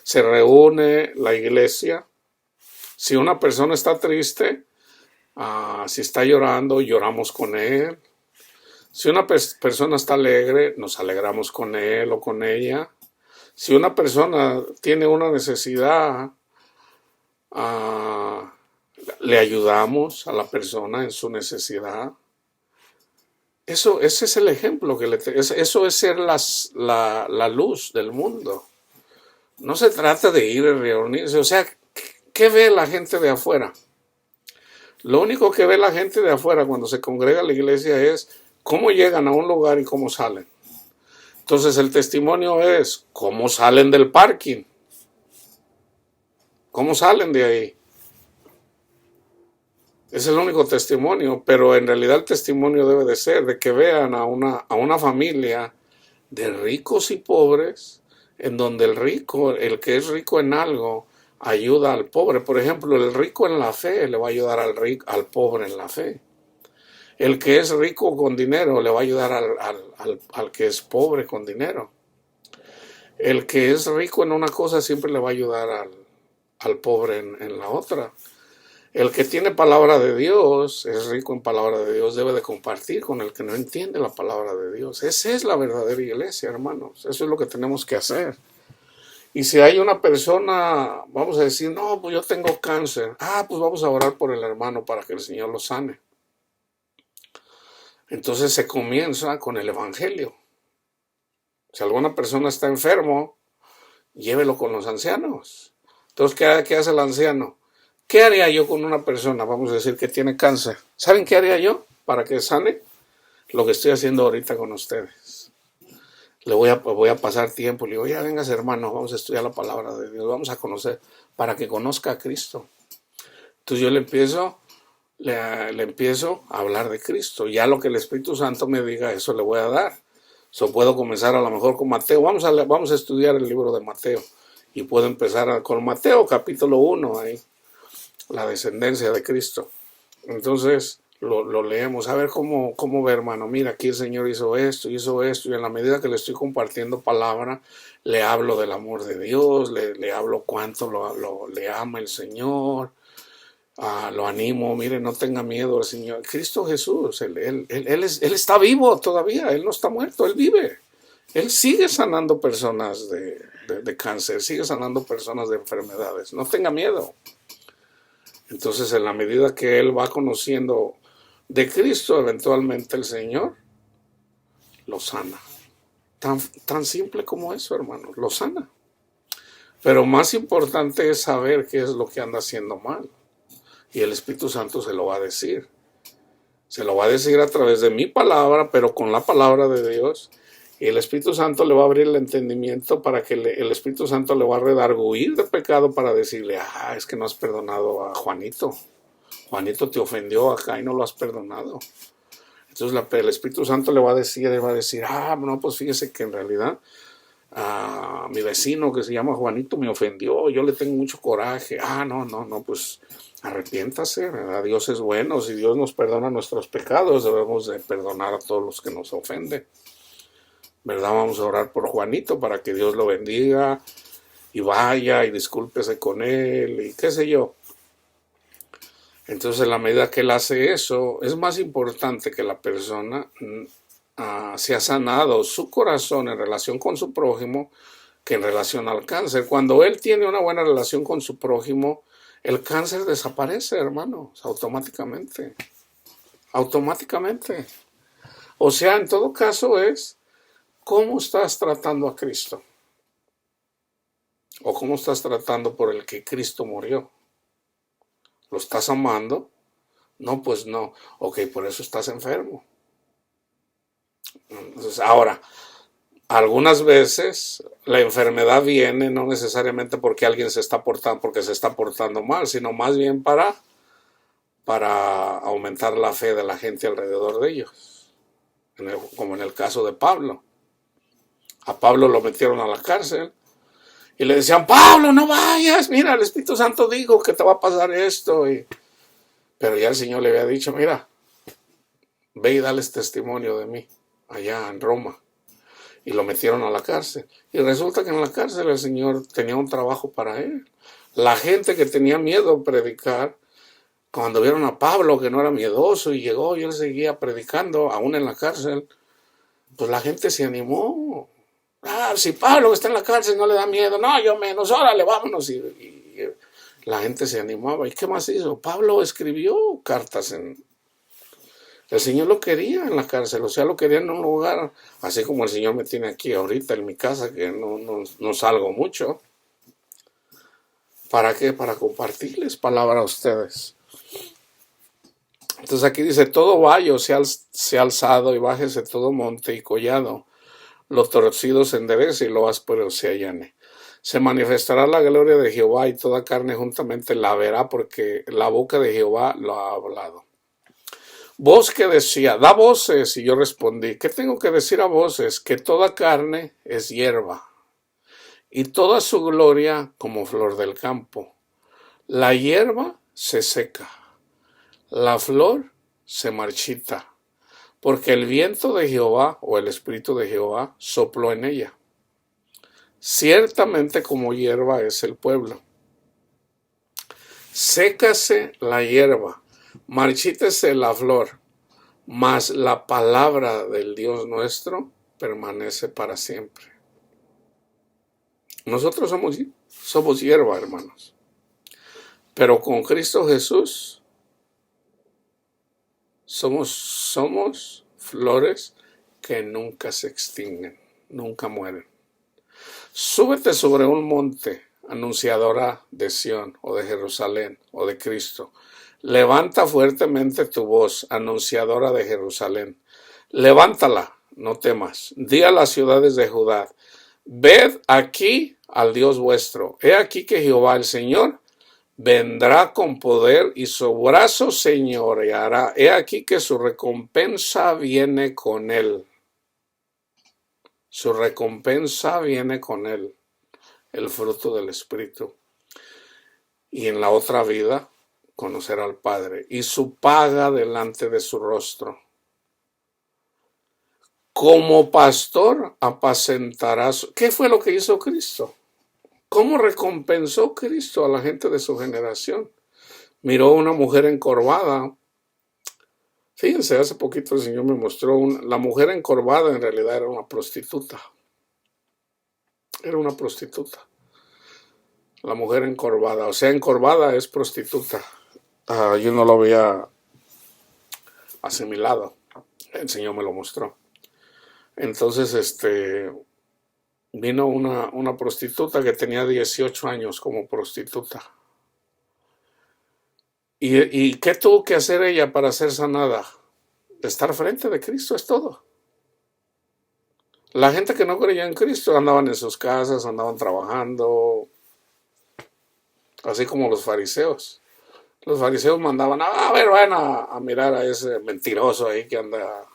Speaker 1: se reúne la iglesia. Si una persona está triste, si está llorando, lloramos con él. Si una persona está alegre, nos alegramos con él o con ella. Si una persona tiene una necesidad, le ayudamos a la persona en su necesidad. Ese es el ejemplo eso es ser la luz del mundo. No se trata de ir a reunirse. O sea, ¿qué ve la gente de afuera? Lo único que ve la gente de afuera cuando se congrega a la iglesia es cómo llegan a un lugar y cómo salen. Entonces el testimonio es cómo salen del parking. ¿Cómo salen de ahí? Es el único testimonio, pero en realidad el testimonio debe de ser de que vean a una familia de ricos y pobres, en donde el que es rico en algo, ayuda al pobre. Por ejemplo, el rico en la fe le va a ayudar al pobre en la fe. El que es rico con dinero le va a ayudar al que es pobre con dinero. El que es rico en una cosa siempre le va a ayudar al pobre en la otra. El que tiene palabra de Dios, es rico en palabra de Dios, debe de compartir con el que no entiende la palabra de Dios. Esa es la verdadera iglesia, hermanos. Eso es lo que tenemos que hacer. Y si hay una persona, vamos a decir, no, pues yo tengo cáncer. Pues vamos a orar por el hermano para que el Señor lo sane. Entonces se comienza con el evangelio. Si alguna persona está enfermo, llévelo con los ancianos. Entonces, ¿qué hace el anciano? ¿Qué haría yo con una persona, vamos a decir, que tiene cáncer? ¿Saben qué haría yo para que sane? Lo que estoy haciendo ahorita con ustedes. Le voy a pasar tiempo. Le digo, ya vengas, hermano, vamos a estudiar la palabra de Dios, vamos a conocer, para que conozca a Cristo. Entonces yo le empiezo a hablar de Cristo. Ya lo que el Espíritu Santo me diga, eso le voy a dar. Puedo comenzar a lo mejor con Mateo. Vamos a estudiar el libro de Mateo. Y puedo empezar con Mateo, capítulo 1, ahí. La descendencia de Cristo. Entonces lo leemos, a ver cómo ve, hermano, mira, aquí el Señor hizo esto, y en la medida que le estoy compartiendo palabra, le hablo del amor de Dios, le hablo cuánto le ama el Señor, lo animo, mire, no tenga miedo al Señor. Cristo Jesús, él está vivo todavía, Él no está muerto, Él vive. Él sigue sanando personas de cáncer, sigue sanando personas de enfermedades. No tenga miedo. Entonces, en la medida que él va conociendo de Cristo, eventualmente el Señor lo sana. Tan simple como eso, hermanos, lo sana. Pero más importante es saber qué es lo que anda haciendo mal. Y el Espíritu Santo se lo va a decir. Se lo va a decir a través de mi palabra, pero con la palabra de Dios. Y el Espíritu Santo le va a abrir el entendimiento para que el Espíritu Santo le va a redarguir de pecado para decirle, es que no has perdonado a Juanito. Juanito te ofendió acá y no lo has perdonado. Entonces el Espíritu Santo le va a decir, no, pues fíjese que en realidad a mi vecino que se llama Juanito me ofendió, yo le tengo mucho coraje. No, pues arrepiéntase, ¿verdad? Dios es bueno, si Dios nos perdona nuestros pecados, debemos de perdonar a todos los que nos ofenden. ¿Verdad? Vamos a orar por Juanito para que Dios lo bendiga y vaya y discúlpese con él y qué sé yo. Entonces, en la medida que él hace eso, es más importante que la persona se ha sanado su corazón en relación con su prójimo que en relación al cáncer. Cuando él tiene una buena relación con su prójimo, el cáncer desaparece, hermanos, automáticamente. Automáticamente. O sea, en todo caso es cómo estás tratando a Cristo. O cómo estás tratando por el que Cristo murió. ¿Lo estás amando? No, pues no. Ok, por eso estás enfermo. Entonces, ahora, algunas veces la enfermedad viene no necesariamente porque alguien se está portando mal, sino más bien para aumentar la fe de la gente alrededor de ellos. Como en el caso de Pablo. A Pablo lo metieron a la cárcel y le decían, Pablo, no vayas, mira, el Espíritu Santo dijo que te va a pasar esto. Pero ya el Señor le había dicho, mira, ve y dales testimonio de mí allá en Roma. Y lo metieron a la cárcel. Y resulta que en la cárcel el Señor tenía un trabajo para él. La gente que tenía miedo a predicar, cuando vieron a Pablo que no era miedoso y llegó y él seguía predicando, aún en la cárcel, pues la gente se animó. Si Pablo está en la cárcel no le da miedo, no, yo menos, órale, vámonos. Y la gente se animaba. ¿Y qué más hizo? Pablo escribió cartas El Señor lo quería en la cárcel, o sea, lo quería en un lugar, así como el Señor me tiene aquí ahorita en mi casa, que no salgo mucho. ¿Para qué? Para compartirles palabra a ustedes. Entonces aquí dice, todo valle se ha alzado y bájese todo monte y collado. Lo torcido se enderece y lo áspero se allane. Se manifestará la gloria de Jehová y toda carne juntamente la verá porque la boca de Jehová lo ha hablado. Voz que decía, da voces, y yo respondí, ¿qué tengo que decir a voces? Que toda carne es hierba, y toda su gloria como flor del campo. La hierba se seca, la flor se marchita, porque el viento de Jehová, o el Espíritu de Jehová, sopló en ella. Ciertamente como hierba es el pueblo. Sécase la hierba, marchítese la flor, mas la palabra del Dios nuestro permanece para siempre. Nosotros somos hierba, hermanos. Pero con Cristo Jesús somos flores que nunca se extinguen, nunca mueren. Súbete sobre un monte, anunciadora de Sión o de Jerusalén o de Cristo. Levanta fuertemente tu voz, anunciadora de Jerusalén. Levántala, no temas. Di a las ciudades de Judá, ved aquí al Dios vuestro. He aquí que Jehová el Señor vendrá con poder y su brazo señoreará. He aquí que su recompensa viene con él. Su recompensa viene con él, el fruto del Espíritu. Y en la otra vida, conocer al Padre y su paga delante de su rostro. Como pastor apacentará. ¿Qué fue lo que hizo Cristo? ¿Cómo recompensó Cristo a la gente de su generación? Miró a una mujer encorvada. Fíjense, hace poquito el Señor me mostró la mujer encorvada en realidad era una prostituta. Era una prostituta. La mujer encorvada, o sea, encorvada es prostituta. Yo no lo había asimilado. El Señor me lo mostró. Entonces, vino una prostituta que tenía 18 años como prostituta. ¿Y qué tuvo que hacer ella para ser sanada? Estar frente de Cristo es todo. La gente que no creía en Cristo andaban en sus casas, andaban trabajando, así como los fariseos. Los fariseos mandaban, a ver, vayan a mirar a ese mentiroso ahí que anda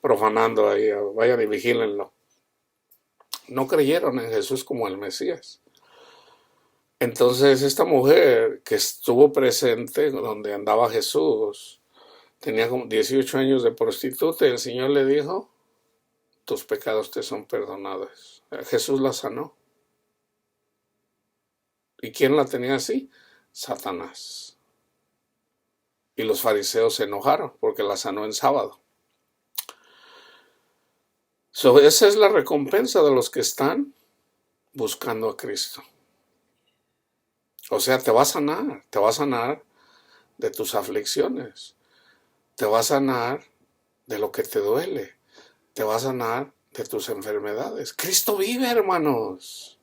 Speaker 1: profanando ahí, vayan y vigílenlo. No creyeron en Jesús como el Mesías. Entonces esta mujer que estuvo presente donde andaba Jesús, tenía como 18 años de prostituta y el Señor le dijo, tus pecados te son perdonados. Jesús la sanó. ¿Y quién la tenía así? Satanás. Y los fariseos se enojaron porque la sanó en sábado. Esa es la recompensa de los que están buscando a Cristo. O sea, te va a sanar de tus aflicciones, te va a sanar de lo que te duele, te va a sanar de tus enfermedades. Cristo vive, hermanos.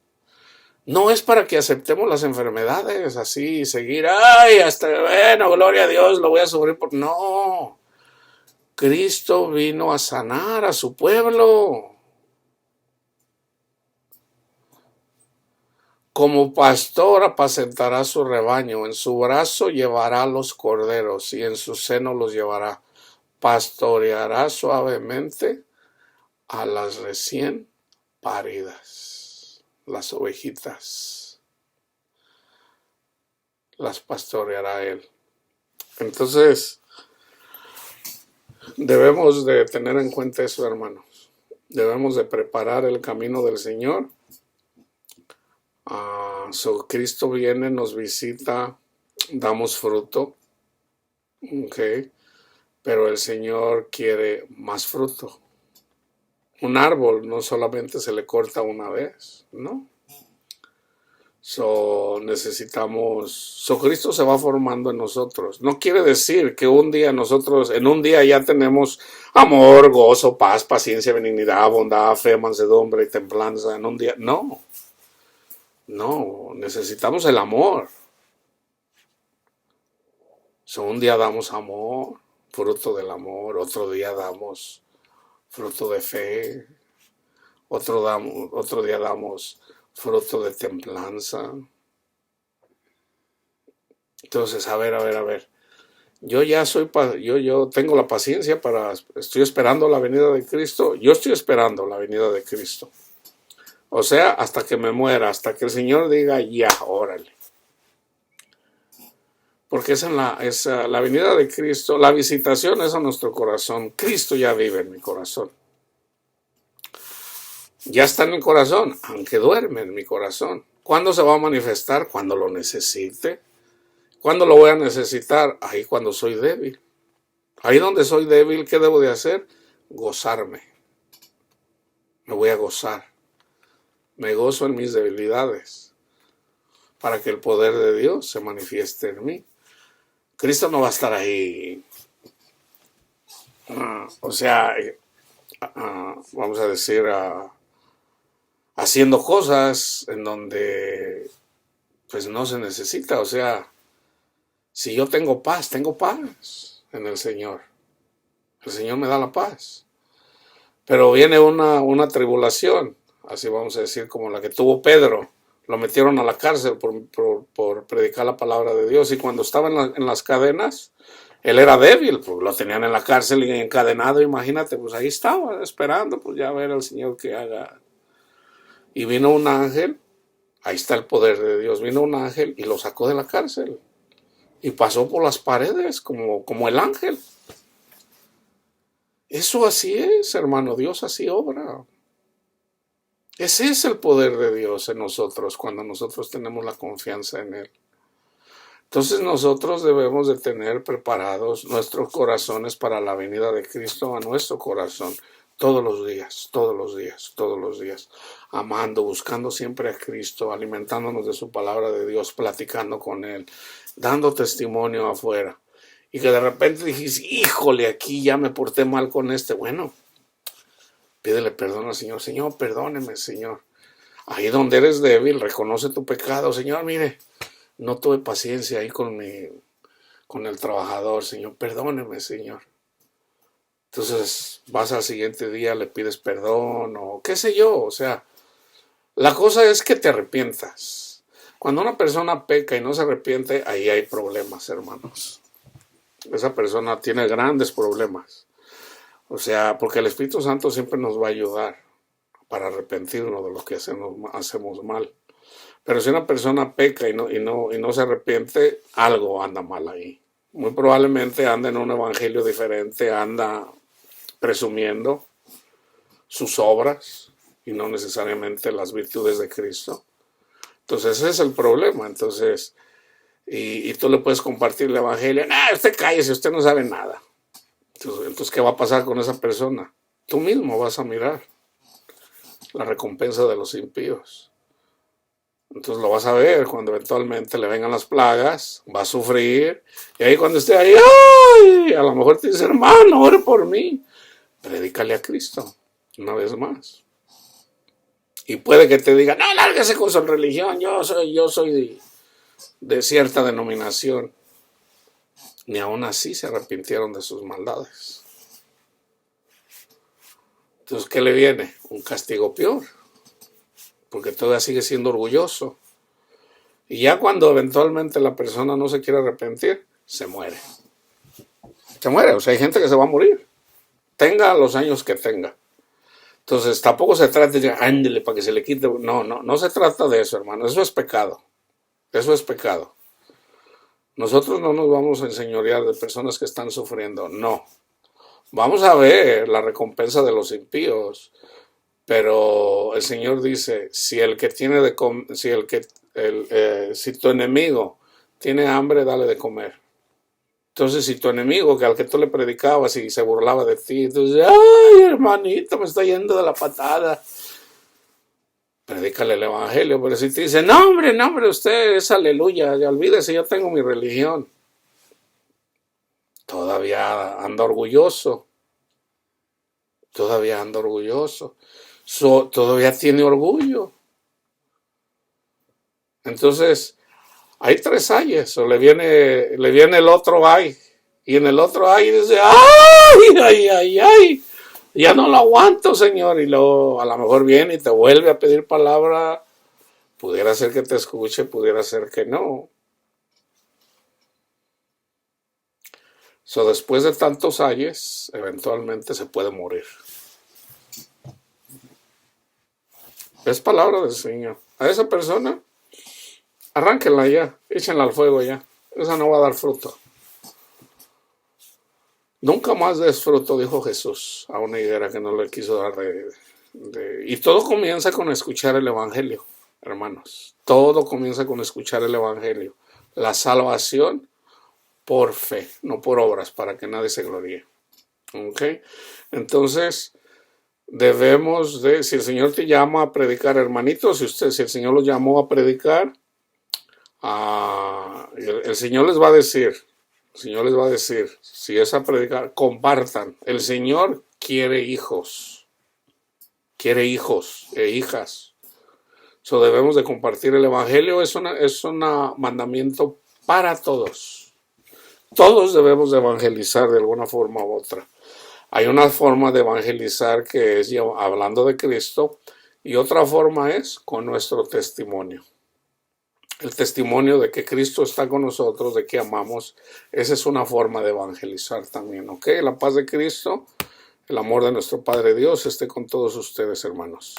Speaker 1: No es para que aceptemos las enfermedades así y seguir, ay, hasta, bueno, gloria a Dios, lo voy a sufrir por... No, Cristo vino a sanar a su pueblo. Como pastor apacentará su rebaño, en su brazo llevará los corderos y en su seno los llevará. Pastoreará suavemente a las recién paridas, las ovejitas. Las pastoreará él. Entonces, debemos de tener en cuenta eso, hermanos. Debemos de preparar el camino del Señor. Cristo viene, nos visita, damos fruto, okay, pero el Señor quiere más fruto. Un árbol no solamente se le corta una vez, ¿no? Cristo se va formando en nosotros. No quiere decir que un día nosotros, en un día ya tenemos amor, gozo, paz, paciencia, benignidad, bondad, fe, mansedumbre y templanza. En un día, no. No, necesitamos el amor. Un día damos amor, fruto del amor, otro día damos fruto de fe, otro día damos fruto de templanza. Entonces, a ver. Yo tengo la paciencia estoy esperando la venida de Cristo. Yo estoy esperando la venida de Cristo. O sea, hasta que me muera, hasta que el Señor diga, ya, órale. Porque es la venida de Cristo, la visitación es a nuestro corazón. Cristo ya vive en mi corazón. Ya está en mi corazón, aunque duerme en mi corazón. ¿Cuándo se va a manifestar? Cuando lo necesite. ¿Cuándo lo voy a necesitar? Ahí cuando soy débil. Ahí donde soy débil, ¿qué debo de hacer? Gozarme. Me voy a gozar. Me gozo en mis debilidades para que el poder de Dios se manifieste en mí. Cristo no va a estar ahí, vamos a decir, haciendo cosas en donde pues no se necesita. O sea, si yo tengo paz en el Señor. El Señor me da la paz. Pero viene una tribulación, así vamos a decir, como la que tuvo Pedro. Lo metieron a la cárcel por predicar la palabra de Dios. Y cuando estaba en las cadenas, él era débil, pues lo tenían en la cárcel y encadenado. Imagínate, pues ahí estaba, esperando, pues ya ver al Señor que haga. Y vino un ángel, ahí está el poder de Dios, vino un ángel y lo sacó de la cárcel. y pasó por las paredes como el ángel. Eso así es, hermano, Dios así obra. Ese es el poder de Dios en nosotros cuando nosotros tenemos la confianza en Él. Entonces nosotros debemos de tener preparados nuestros corazones para la venida de Cristo a nuestro corazón todos los días, todos los días, todos los días, amando, buscando siempre a Cristo, alimentándonos de su palabra de Dios, platicando con Él, dando testimonio afuera. Y que de repente dijiste, híjole, aquí ya me porté mal con este. Bueno, pídele perdón al Señor. Señor, perdóneme, Señor. Ahí donde eres débil, reconoce tu pecado. Señor, mire, no tuve paciencia ahí con el trabajador. Señor, perdóneme, Señor. Entonces vas al siguiente día, le pides perdón o qué sé yo. O sea, la cosa es que te arrepientas. Cuando una persona peca y no se arrepiente, ahí hay problemas, hermanos. Esa persona tiene grandes problemas. O sea, porque el Espíritu Santo siempre nos va a ayudar para arrepentirnos de lo que hacemos mal. Pero si una persona peca y no se arrepiente, algo anda mal ahí. Muy probablemente anda en un evangelio diferente, anda presumiendo sus obras y no necesariamente las virtudes de Cristo. Entonces ese es el problema. Entonces, y tú le puedes compartir el evangelio. No, usted cállese, usted no sabe nada. Entonces, ¿qué va a pasar con esa persona? Tú mismo vas a mirar la recompensa de los impíos. Entonces lo vas a ver cuando eventualmente le vengan las plagas, va a sufrir, y ahí cuando esté ahí, ¡ay! A lo mejor te dice, hermano, ore por mí. Predícale a Cristo, una vez más. Y puede que te diga, no, lárguese con su religión, yo soy de cierta denominación. Ni aún así se arrepintieron de sus maldades. Entonces, ¿qué le viene? Un castigo peor, porque todavía sigue siendo orgulloso. Y ya cuando eventualmente la persona no se quiere arrepentir, se muere. Se muere, o sea, hay gente que se va a morir, tenga los años que tenga. Entonces, tampoco se trata de, ándele para que se le quite. No se trata de eso, hermano. Eso es pecado. Eso es pecado. Nosotros no nos vamos a enseñorear de personas que están sufriendo, no. Vamos a ver la recompensa de los impíos, pero el Señor dice, si tu enemigo tiene hambre, dale de comer. Entonces, si tu enemigo, que al que tú le predicabas y se burlaba de ti, entonces, ay, hermanito, me está yendo de la patada. Predícale el evangelio, pero si te dice, no, hombre, usted es aleluya, ya olvídese, yo tengo mi religión. Todavía anda orgulloso. Todavía tiene orgullo. Entonces, hay tres ayes, o le viene el otro ay, y en el otro ay dice, ay, ya no lo aguanto, Señor, y luego a lo mejor viene y te vuelve a pedir palabra, pudiera ser que te escuche, pudiera ser que no. Después de tantos ayes, eventualmente se puede morir. Es palabra del Señor. A esa persona, arránquenla ya, échenla al fuego ya. Esa no va a dar fruto. Nunca más des fruto, dijo Jesús a una higuera que no le quiso dar Y todo comienza con escuchar el evangelio, hermanos. Todo comienza con escuchar el evangelio. La salvación por fe, no por obras, para que nadie se gloríe. ¿Ok? Entonces, debemos de, si el Señor te llama a predicar, hermanitos, si el Señor los llamó a predicar, el Señor les va a decir, si es a predicar, compartan. El Señor quiere hijos e hijas. Debemos de compartir el evangelio, es un mandamiento para todos. Todos debemos de evangelizar de alguna forma u otra. Hay una forma de evangelizar que es hablando de Cristo y otra forma es con nuestro testimonio. El testimonio de que Cristo está con nosotros, de que amamos, esa es una forma de evangelizar también, ¿ok? La paz de Cristo, el amor de nuestro Padre Dios esté con todos ustedes, hermanos.